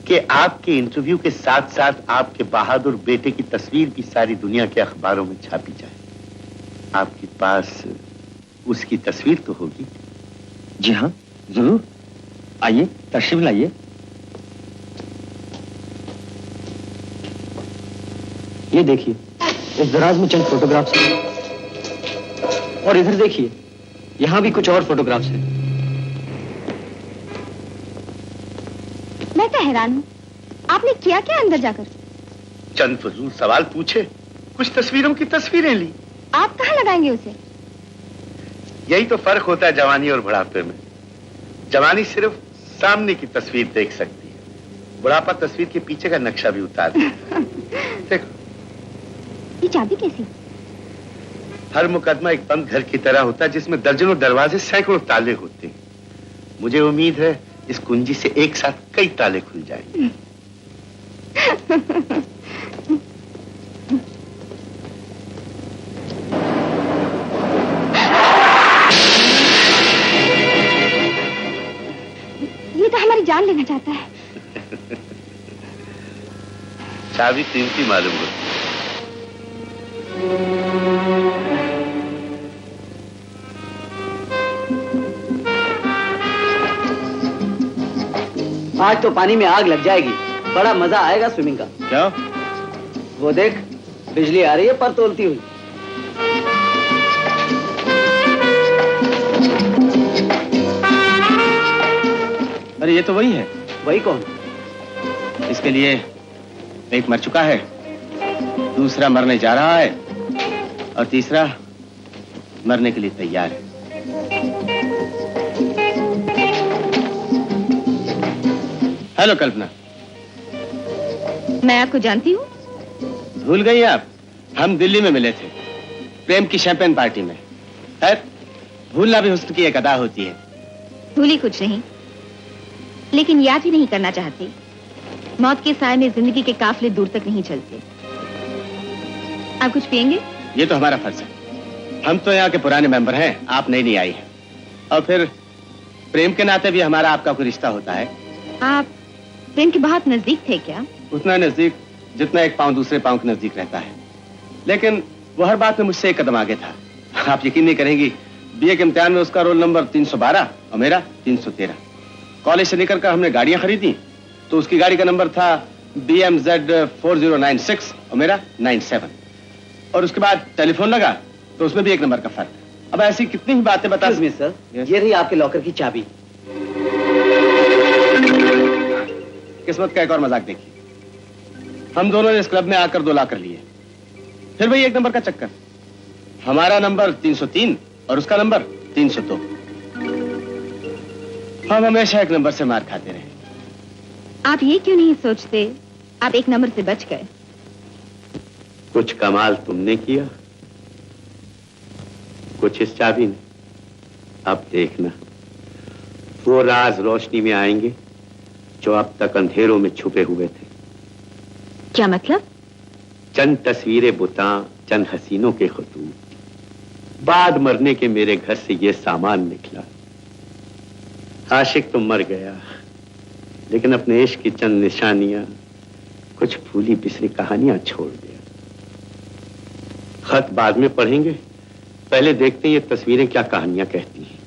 कि आपके इंटरव्यू के साथ साथ आपके बहादुर बेटे की तस्वीर भी सारी दुनिया के अखबारों में छापी जाए। आपके पास उसकी तस्वीर तो होगी? जी हाँ, जरूर। आइए, तशरीफ लाइए। ये देखिए, इस दराज में चंद फोटोग्राफ्स हैं। और इधर देखिए, यहां भी कुछ और फोटोग्राफ्स हैं। मैं तो हैरान हूँ, आपने किया क्या अंदर जाकर? चंद फजूल सवाल पूछे, कुछ तस्वीरों की तस्वीरें ली। आप कहाँ लगाएंगे उसे? यही तो फर्क होता है जवानी और बुढ़ापे में। जवानी सिर्फ सामने की तस्वीर देख सकती है, बुढ़ापा तस्वीर के पीछे का नक्शा भी उतार देता है। देखो, ये चाबी कैसी? हर मुकदमा एक बंद घर की तरह होता है जिसमें दर्जनों दरवाजे, सैकड़ों ताले होते हैं। मुझे उम्मीद है इस कुंजी से एक साथ कई ताले खुल जाएंगे। ये तो हमारी जान लेना चाहता है। चाबी कीमती मालूम होती है। आज तो पानी में आग लग जाएगी, बड़ा मजा आएगा स्विमिंग का। क्या? वो देख, बिजली आ रही है पर तोलती हुई। अरे ये तो वही है। वही कौन? इसके लिए एक मर चुका है, दूसरा मरने जा रहा है और तीसरा मरने के लिए तैयार है। हेलो कल्पना। मैं आपको जानती हूँ। भूल गई आप? हम दिल्ली में मिले थे, प्रेम की शैंपेन पार्टी में। खैर, भूलना भी हुस्न की एक अदा होती है। भूली कुछ नहीं, लेकिन याद ही नहीं करना चाहती। मौत के साए में जिंदगी के काफिले दूर तक नहीं चलते। आप कुछ पिएंगे? ये तो हमारा फर्ज है। हम तो यहाँ के पुराने मेंबर हैं, आप नई आई हैं। और फिर प्रेम के नाते भी हमारा आपका कोई रिश्ता होता है। आप प्रेम के बहुत नजदीक थे क्या? उतना नजदीक जितना एक पांव दूसरे पांव के नजदीक रहता है, लेकिन वो हर बात में मुझसे एक कदम आगे था। आप यकीन नहीं करेंगी, बीए के इम्तिहान में उसका रोल नंबर 312 और मेरा 313। कॉलेज से निकल कर हमने गाड़ियां खरीदी तो उसकी गाड़ी का नंबर था BMZ 4096 और मेरा 97। और उसके बाद टेलीफोन लगा तो उसमें भी एक नंबर का फर्क। अब ऐसी कितनी ही बातें बता। सर, ये रही आपके लॉकर की चाबी। किस्मत का एक और मजाक देखिए, हम दोनों ने इस क्लब में आकर 2 लाख कर लिए। फिर वही एक नंबर का चक्कर, हमारा नंबर 303 और उसका नंबर 302। हम हमेशा एक नंबर से मार खाते रहे। आप ये क्यों नहीं सोचते आप एक नंबर से बच गए? कुछ कमाल तुमने किया, कुछ इस चाबी ने। अब देखना, वो राज रोशनी में आएंगे जो अब तक अंधेरों में छुपे हुए थे। क्या मतलब? चंद तस्वीरें बुता, चंद हसीनों के खतूत, बाद मरने के मेरे घर से ये सामान निकला। आशिक तो मर गया, लेकिन अपने इश्क की चंद निशानियां, कुछ भूली बिसरी कहानियां छोड़ गया। खत बाद में पढ़ेंगे, पहले देखते हैं ये तस्वीरें क्या कहानियां कहती हैं।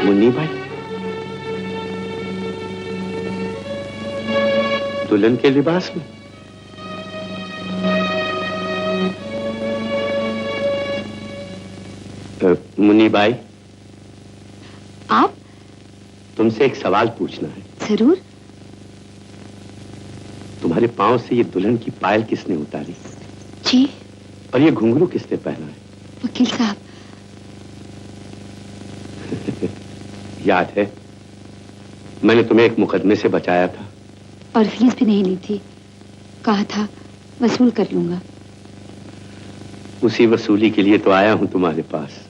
मुन्नी भाई, दुल्हन के लिबास में। मुन्नी भाई, आप? तुमसे एक सवाल पूछना है। जरूर। तुम्हारे पांव से ये दुल्हन की पायल किसने उतारी? जी। और ये घुंघरू किसने पहना है? वकील साहब। याद है, मैंने तुम्हें एक मुकदमे से बचाया था। और फीस भी नहीं ली थी, कहा था वसूल कर लूंगा। उसी वसूली के लिए तो आया हूं तुम्हारे पास।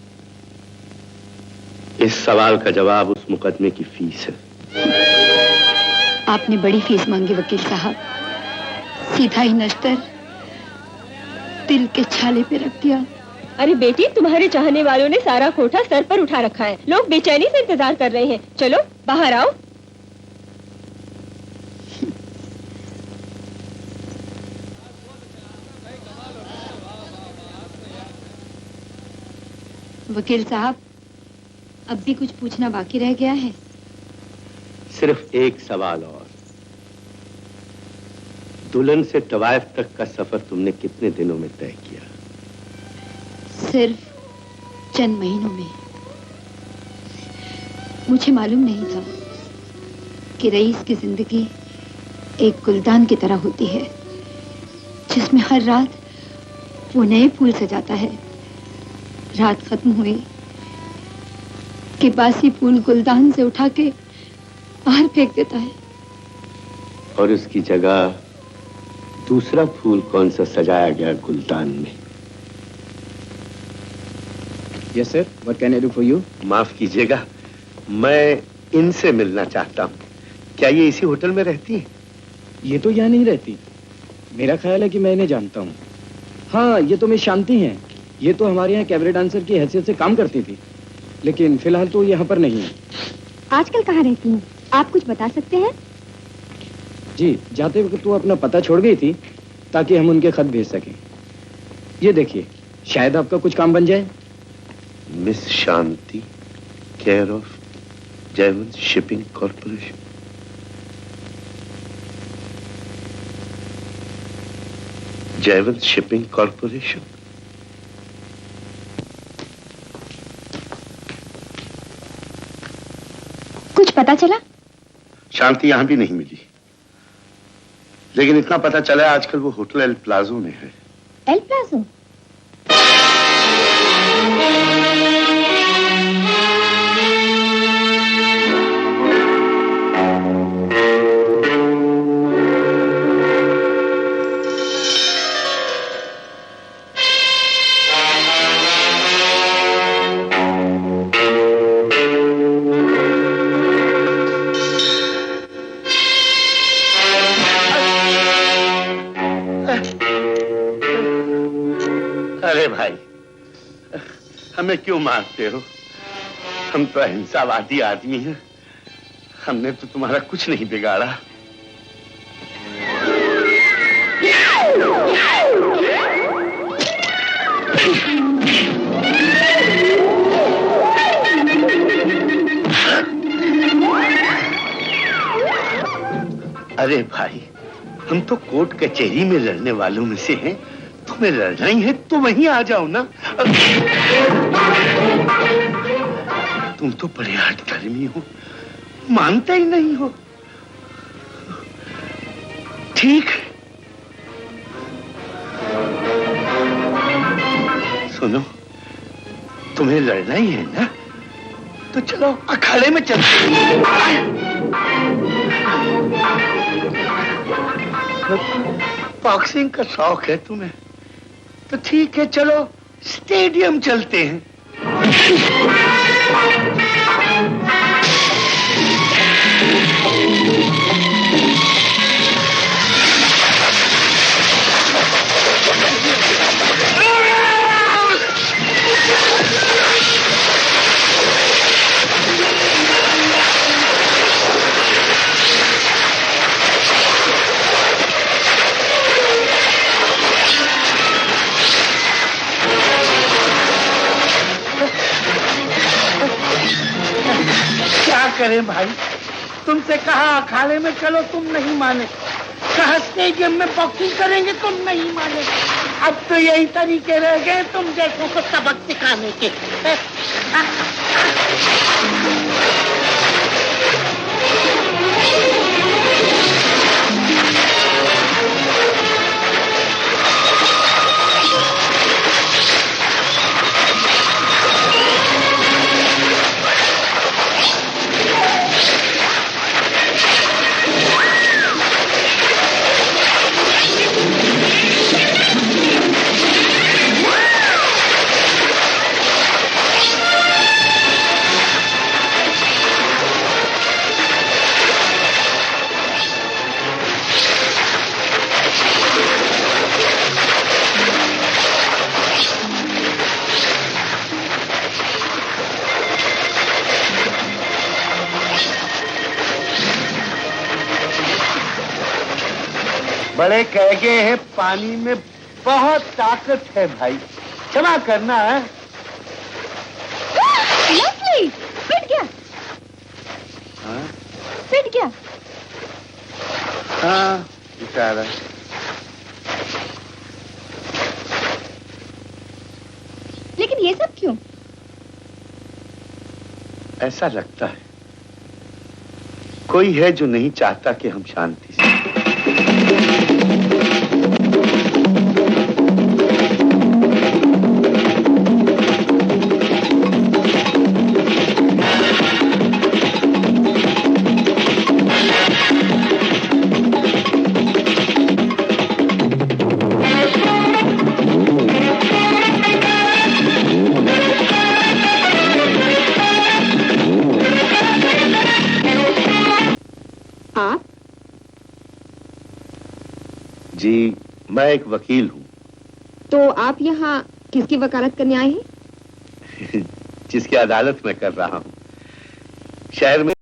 इस सवाल का जवाब उस मुकदमे की फीस है। आपने बड़ी फीस मांगी वकील साहब, सीधा ही नश्तर दिल के छाले पे रख दिया। अरे बेटी, तुम्हारे चाहने वालों ने सारा कोठा सर पर उठा रखा है। लोग बेचैनी से इंतजार कर रहे हैं। चलो बाहर आओ। वकील साहब, अब भी कुछ पूछना बाकी रह गया है? सिर्फ एक सवाल और। दुल्हन से तवाइफ तक का सफर तुमने कितने दिनों में तय किया? सिर्फ चंद महीनों में। मुझे मालूम नहीं था कि रईस की जिंदगी एक गुलदान की तरह होती है, जिसमें हर रात वो नए फूल सजाता है। रात खत्म हुई कि बासी फूल गुलदान से उठा के बाहर फेंक देता है। और उसकी जगह दूसरा फूल कौन सा सजाया गया गुलदान में? Yes sir, what can I do for you? माफ कीजिएगा, मैं इनसे मिलना चाहता हूँ। क्या ये इसी होटल में रहती है? ये तो यहाँ नहीं रहती। मेरा ख्याल है कि मैं इन्हें जानता हूँ। हाँ, ये तो मिस शांति हैं। ये तो हमारे यहाँ कैबरे डांसर की हैसियत से काम करती थी, लेकिन फिलहाल तो यहाँ पर नहीं है। आजकल कहाँ रहती हैं? आप कुछ बता सकते हैं? जी, जाते वक्त वो अपना पता छोड़ गई थी ताकि हम उनके खत भेज सकें। ये देखिए, शायद आपका कुछ काम बन जाए। Miss Shanti, care of Jaywant shipping corporation. Jaywant shipping corporation. कुछ पता चला? शांति यहां भी नहीं मिली, लेकिन इतना पता चला आजकल वो होटल एल प्लाजो में है। L palazzo? अरे भाई, हमें क्यों मारते हो? हम तो अहिंसावादी आदमी हैं। हमने तो तुम्हारा कुछ नहीं बिगाड़ा। अरे भाई, हम तो कोर्ट कचहरी में लड़ने वालों में से हैं। तुम्हें लड़ना ही है तो वहीं आ जाओ ना। तुम तो बड़े हठधर्मी हो, मानते ही नहीं हो। ठीक, सुनो, तुम्हें लड़ना ही है ना, तो चलो अखाड़े में चलते हैं। बॉक्सिंग का शौक है तुम्हें, तो ठीक है, चलो स्टेडियम चलते हैं। करें भाई, तुमसे कहा अखाड़े में चलो, तुम नहीं माने। कहा स्टेडियम में बॉक्सिंग करेंगे, तुम नहीं माने। अब तो यही तरीके रह गए तुम जैसों को सबक सिखाने के। बड़े कह गए हैं पानी में बहुत ताकत है भाई, क्षमा करना है। लेस्ली, पिट गया। हाँ? पिट गया। हाँ, बेचारा। लेकिन ये सब क्यों? ऐसा लगता है कोई है जो नहीं चाहता कि हम शांति से। जी, मैं एक वकील हूँ। तो आप यहाँ किसकी वकालत करने आए हैं? जिसकी अदालत में कर रहा हूँ। शहर में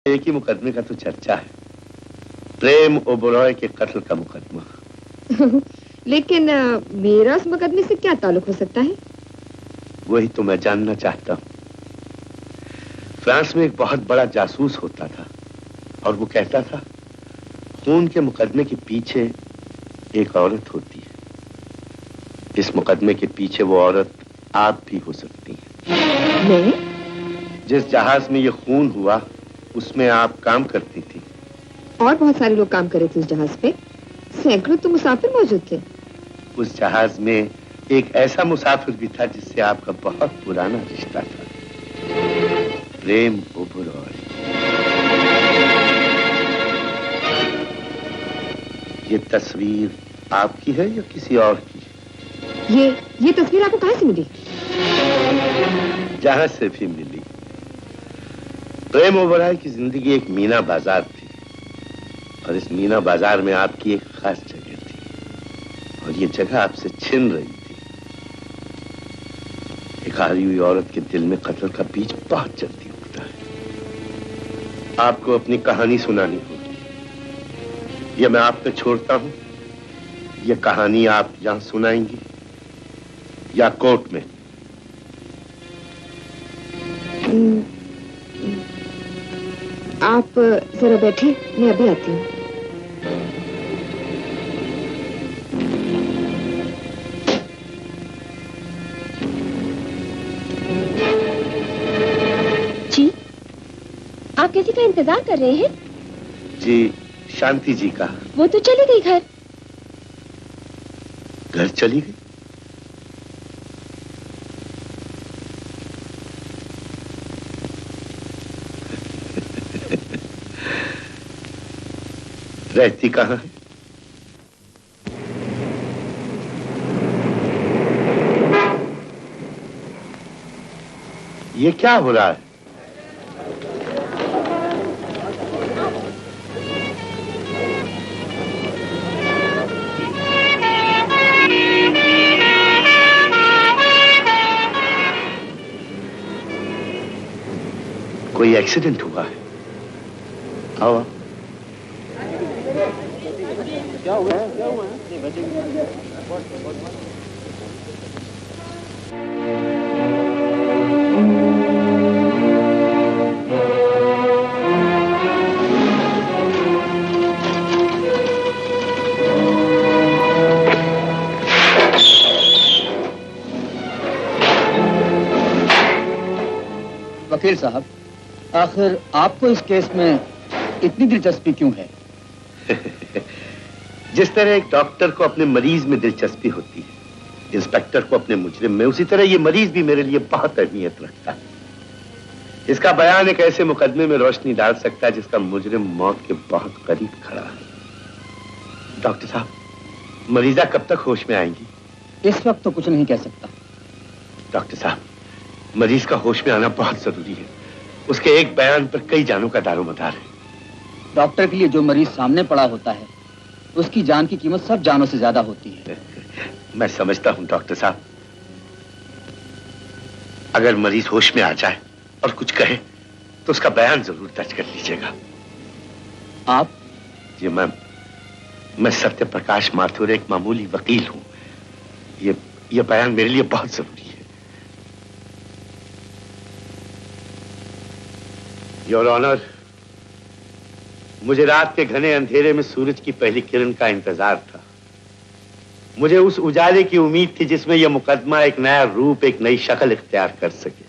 एक ही मुकदमे का तो चर्चा है, प्रेम ओबरॉय के कत्ल का मुकदमा। लेकिन मेरा उस मुकदमे से क्या ताल्लुक हो सकता है? वही तो मैं जानना चाहता हूँ। फ्रांस में एक बहुत बड़ा जासूस होता था और वो कहता था खून के मुकदमे के पीछे एक औरत होती है। इस मुकदमे के पीछे वो औरत आप भी हो सकती हैं। मैं? जिस जहाज में ये खून हुआ उसमें आप काम करती थी। और बहुत सारे लोग काम कर रहे थे उस जहाज पे। सैकड़ों तो मुसाफिर मौजूद थे। उस जहाज में एक ऐसा मुसाफिर भी था जिससे आपका बहुत पुराना रिश्ता था, प्रेम ओबरॉय। ये तस्वीर आपकी है या किसी और की? ये तस्वीर आपको कहाँ से मिली? जहां से भी मिली। प्रेम ओबरॉय की जिंदगी एक मीना बाजार थी और इस मीना बाजार में आपकी एक खास जगह थी और ये जगह आपसे छिन रही थी। एक हारी हुई औरत के दिल में कत्ल का बीज बहुत जल्दी उगता है। आपको अपनी कहानी सुनानी होगी। ये मैं आप पे छोड़ता हूं। ये कहानी आप यहां सुनाएंगी या कोर्ट में? आप जरा बैठे, मैं अभी आती हूँ। आप किसी का इंतजार कर रहे हैं? जी, शांति जी का। वो तो चली गई घर। घर चली गई? रहती कहाँ है? ये क्या हो रहा है? कोई एक्सीडेंट हुआ है? आओ। क्या हुआ है? क्या हुआ है? वकील साहब, आखिर आपको इस केस में इतनी दिलचस्पी क्यों है? जिस तरह एक डॉक्टर को अपने मरीज में दिलचस्पी होती है, इंस्पेक्टर को अपने मुजरिम में, उसी तरह ये मरीज भी मेरे लिए बहुत अहमियत रखता है। इसका बयान एक ऐसे मुकदमे में रोशनी डाल सकता है जिसका मुजरिम मौत के बहुत करीब खड़ा है। डॉक्टर साहब, मरीजा कब तक होश में आएंगी? इस वक्त तो कुछ नहीं कह सकता। डॉक्टर साहब, मरीज का होश में आना बहुत जरूरी है। उसके एक बयान पर कई जानों का दारोमदार है। डॉक्टर के लिए जो मरीज सामने पड़ा होता है, उसकी जान की कीमत सब जानों से ज्यादा होती है। मैं समझता हूं डॉक्टर साहब। अगर मरीज होश में आ जाए और कुछ कहे तो उसका बयान जरूर दर्ज कर लीजिएगा। आप? जी मैं सत्य प्रकाश माथुर, एक मामूली वकील हूं। ये बयान मेरे लिए बहुत जरूरी है। योर ऑनर, मुझे रात के घने अंधेरे में सूरज की पहली किरण का इंतजार था। मुझे उस उजाले की उम्मीद थी जिसमें यह मुकदमा एक नया रूप, एक नई शक्ल इख्तियार कर सके।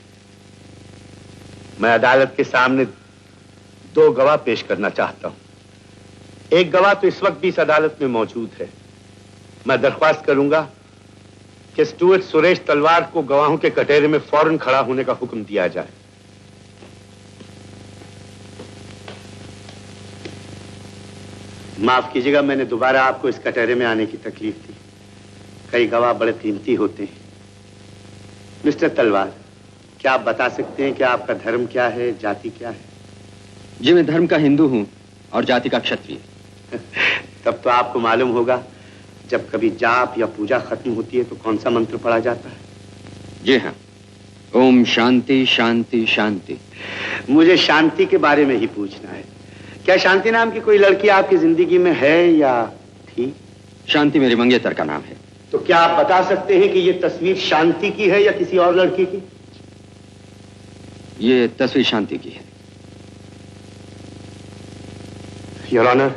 मैं अदालत के सामने दो गवाह पेश करना चाहता हूं। एक गवाह तो इस वक्त भी इस अदालत में मौजूद है। मैं दरख्वास्त करूंगा कि स्टुअर्ट सुरेश तलवार को गवाहों के कटहरे में फौरन खड़ा होने का हुक्म दिया जाए। माफ कीजिएगा, मैंने दोबारा आपको इस कटहरे में आने की तकलीफ दी। कई गवाह बड़े कीमती होते हैं। मिस्टर तलवार, क्या आप बता सकते हैं कि आपका धर्म क्या है, जाति क्या है? जी, मैं धर्म का हिंदू हूं और जाति का क्षत्रिय। तब तो आपको मालूम होगा, जब कभी जाप या पूजा खत्म होती है तो कौन सा मंत्र पढ़ा जाता है? जी हाँ, ओम शांति शांति शांति। मुझे शांति के बारे में ही पूछना है। क्या शांति नाम की कोई लड़की आपकी जिंदगी में है या थी? शांति मेरी मंगेतर का नाम है। तो क्या आप बता सकते हैं कि ये तस्वीर शांति की है या किसी और लड़की की? ये तस्वीर शांति की है। योर ऑनर,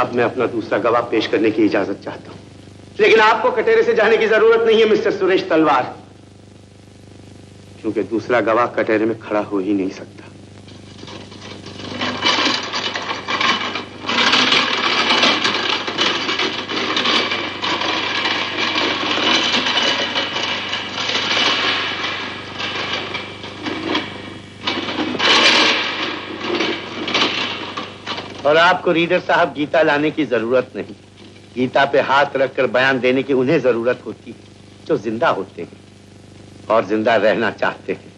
अब मैं अपना दूसरा गवाह पेश करने की इजाजत चाहता हूं। लेकिन आपको कटहरे से जाने की जरूरत नहीं है मिस्टर सुरेश तलवार, क्योंकि दूसरा गवाह कटहरे में खड़ा हो ही नहीं सकता। और आपको रीडर साहब गीता लाने की जरूरत नहीं। गीता पे हाथ रखकर बयान देने की उन्हें जरूरत होती है जो जिंदा होते हैं और जिंदा रहना चाहते हैं।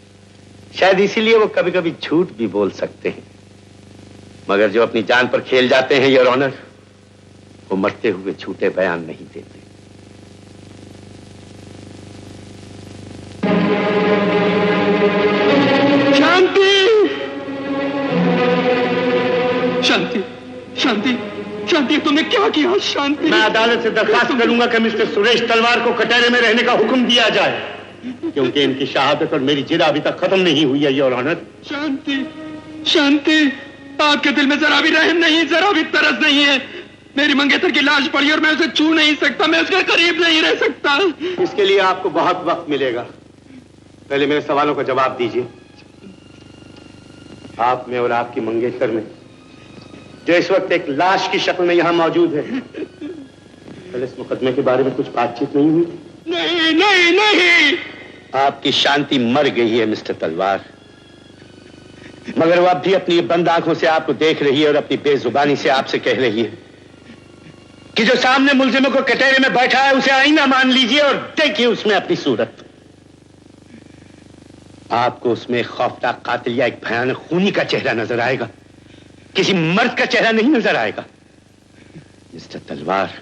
शायद इसीलिए वो कभी कभी झूठ भी बोल सकते हैं, मगर जो अपनी जान पर खेल जाते हैं योर ऑनर, वो मरते हुए झूठे बयान नहीं देते। शांति शांति शांति, तुमने क्या किया? शांति, मैं अदालत से दरखास्त करूंगा कि मिस्टर सुरेश तलवार को कटहरे में रहने का हुक्म दिया जाए, क्योंकि इनकी शहादत और मेरी जिद अभी तक खत्म नहीं हुई है योर ऑनर। शांति शांति, आपके दिल में जरा भी रहम नहीं, जरा भी तरस नहीं है। मेरी मंगेतर की लाश पड़ी और मैं उसे छू नहीं सकता, मैं उसके करीब नहीं रह सकता। इसके लिए आपको बहुत वक्त मिलेगा। पहले मेरे सवालों का जवाब दीजिए। आप में और आपकी मंगेतर में, जो इस वक्त एक लाश की शक्ल में यहां मौजूद है, कल इस मुकदमे के बारे में कुछ बातचीत नहीं हुई? नहीं नहीं नहीं। आपकी शांति मर गई है मिस्टर तलवार, मगर वो अब भी अपनी बंद आंखों से आपको देख रही है और अपनी बेजुबानी से आपसे कह रही है कि जो सामने मुलजिमों को कटहरे में बैठा है उसे आईना मान लीजिए और देखिए उसमें अपनी सूरत। आपको उसमें खौफनाक कातिल या एक भयानक खूनी का चेहरा नजर आएगा, किसी मर्द का चेहरा नहीं नजर आएगा। मिस्टर तलवार,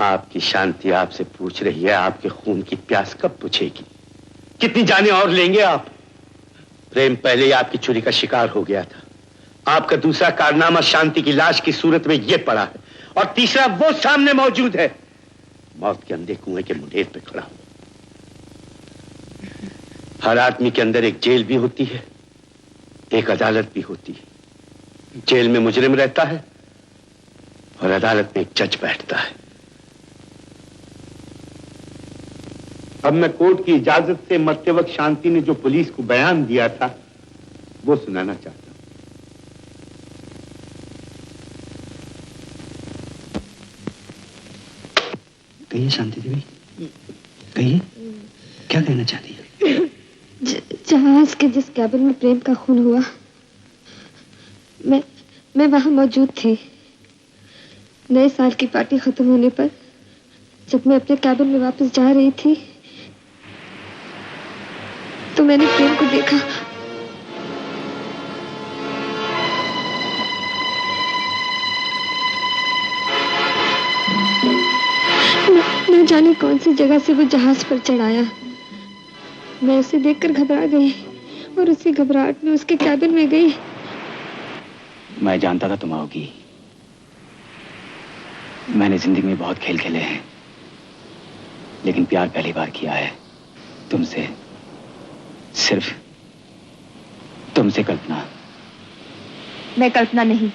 आपकी शांति आपसे पूछ रही है, आपके खून की प्यास कब बुझेगी? कितनी जानें और लेंगे आप? प्रेम पहले ही आपकी छुरी का शिकार हो गया था। आपका दूसरा कारनामा शांति की लाश की सूरत में यह पड़ा है, और तीसरा वो सामने मौजूद है, मौत के अंधे कुएं के मुंडेर पे खड़ा हो। हर आदमी के अंदर एक जेल भी होती है, एक अदालत भी होती है। जेल में मुजरिम रहता है और अदालत में एक जज बैठता है। अब मैं कोर्ट की इजाजत से मरते वक्त शांति ने जो पुलिस को बयान दिया था वो सुनाना चाहता हूं। कहिए शांति देवी, कहिए क्या कहना चाहती है? जहाज के जिस कैबिन में प्रेम का खून हुआ, मैं वहां मौजूद थी। नए साल की पार्टी खत्म होने पर जब मैं अपने कैबिन में वापस जा रही थी तो मैंने प्रेम को देखा। न जाने कौन सी जगह से वो जहाज पर चढ़ाया। मैं उसे देखकर घबरा गई और उसी घबराहट में उसके कैबिन में गई। मैं जानता था तुम आओगी। मैंने जिंदगी में बहुत खेल खेले हैं, लेकिन प्यार पहली बार किया है तुमसे, सिर्फ तुमसे। कल्पना। मैं कल्पना नहीं,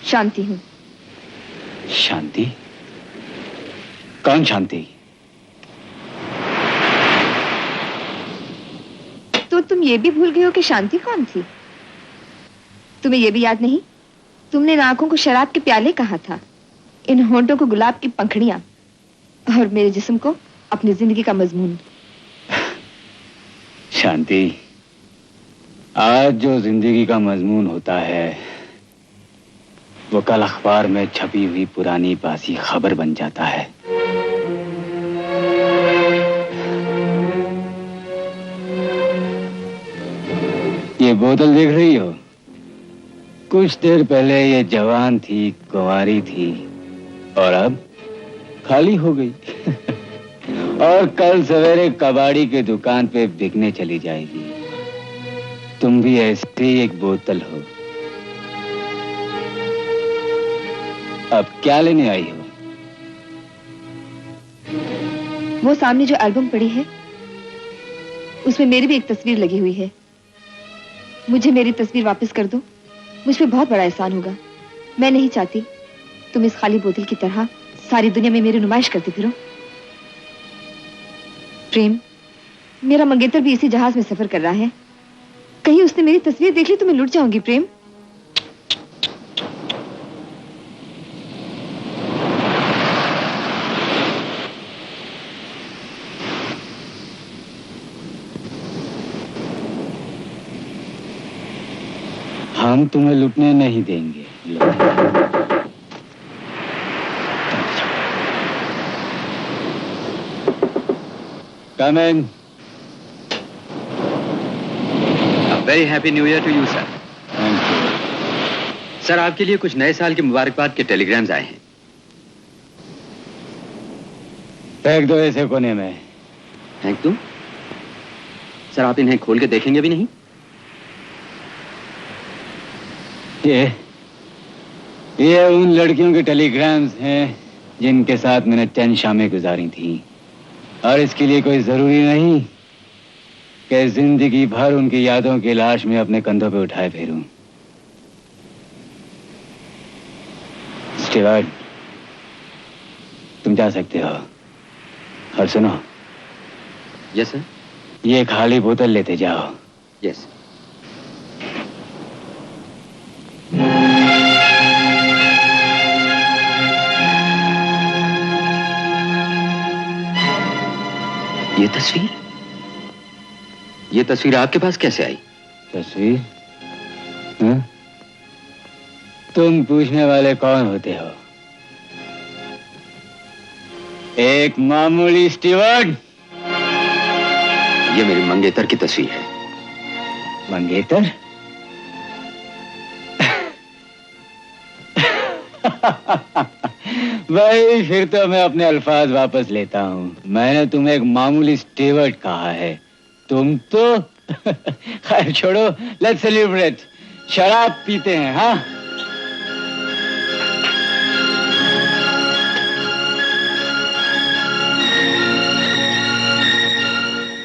शांति हूं। शांति? कौन शांति? तो तुम ये भी भूल गए हो कि शांति कौन थी? तुम्हें ये भी याद नहीं? तुमने इन आंखों को शराब के प्याले कहा था, इन होंठों को गुलाब की पंखड़ियां, और मेरे जिस्म को अपनी जिंदगी का मजमून। शांति, आज जो जिंदगी का मजमून होता है वो कल अखबार में छपी हुई पुरानी बासी खबर बन जाता है। ये बोतल देख रही हो? कुछ देर पहले ये जवान थी, कुंवारी थी, और अब खाली हो गई। और कल सवेरे कबाड़ी के दुकान पे बिकने चली जाएगी। तुम भी ऐसे ही एक बोतल हो। अब क्या लेने आई हो? वो सामने जो एल्बम पड़ी है उसमें मेरी भी एक तस्वीर लगी हुई है। मुझे मेरी तस्वीर वापस कर दो, मुझ पे बहुत बड़ा एहसान होगा। मैं नहीं चाहती तुम इस खाली बोतल की तरह सारी दुनिया में मेरी नुमाइश करते फिरो। प्रेम, मेरा मंगेतर भी इसी जहाज में सफर कर रहा है। कहीं उसने मेरी तस्वीर देख ली तो मैं लुट जाऊंगी। प्रेम, हम तुम्हें लुटने नहीं देंगे। Come in. A very happy new year to you, sir. Thank you. Sir, आपके लिए कुछ नए साल के मुबारकबाद के टेलीग्राम्स आए हैं। फेंक दो ऐसे कोने में। फेंक दूं? सर, आप इन्हें खोल के देखेंगे भी नहीं? ये उन लड़कियों के टेलीग्राम्स हैं जिनके साथ मैंने 10 शामें गुजारी थी, और इसके लिए कोई जरूरी नहीं कि जिंदगी भर उनकी यादों की लाश में अपने कंधों पे उठाए फिरूं। स्टीवर्ट, तुम जा सकते हो। और सुनो। Yes sir. ये खाली बोतल लेते जाओ। यस। ये तस्वीर आपके पास कैसे आई? तस्वीर? हाँ? तुम पूछने वाले कौन होते हो? एक मामूली स्टीवर्ड। ये मेरी मंगेतर की तस्वीर है। मंगेतर? भाई फिर तो मैं अपने अल्फाज वापस लेता हूँ। मैंने तुम्हें एक मामूली स्टीवर्ड कहा है, तुम तो खैर छोड़ो, लेट्स सेलिब्रेट। शराब पीते हैं। हाँ,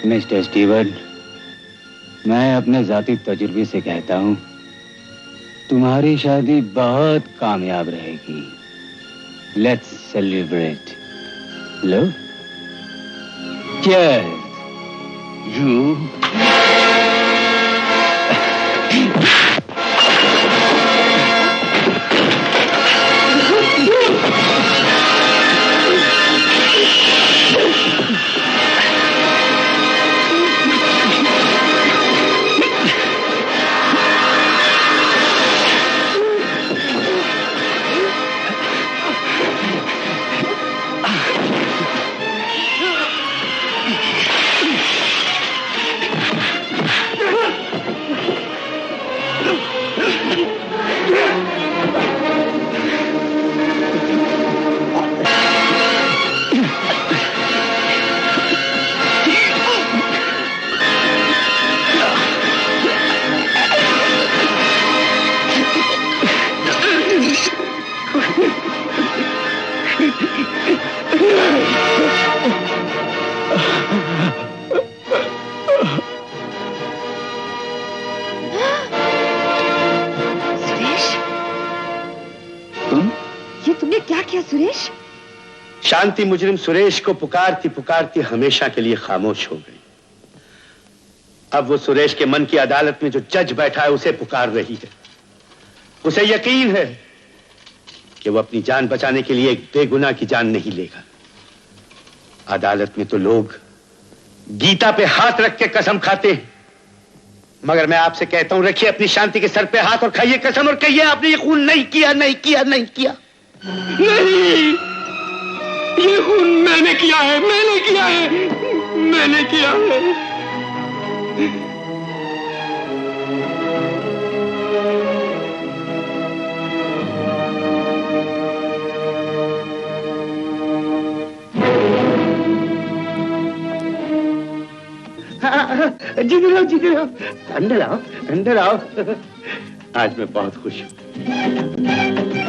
मिस्टर स्टीवर्ड, मैं अपने जाती तजुर्बे से कहता हूँ तुम्हारी शादी बहुत कामयाब रहेगी। Let's celebrate. लो, चीयर्स। यू शांति मुजरिम सुरेश को पुकारती पुकारती हमेशा के लिए खामोश हो गई। अब वो सुरेश के मन की अदालत में जो जज बैठा है उसे पुकार रही है। उसे यकीन है कि वो अपनी जान बचाने के लिए एक बेगुनाह की जान नहीं लेगा। अदालत में तो लोग गीता पे हाथ रख के कसम खाते हैं, मगर मैं आपसे कहता हूं, रखिए अपनी शांति के सर पे हाथ और खाइए कसम और कहिए आपने ये खून नहीं किया, नहीं किया, नहीं किया। नहीं, ये खून मैंने किया है, मैंने किया है, मैंने किया है। जीते रहो, अंदर आओ, अंदर आओ। आज मैं बहुत खुश हूं।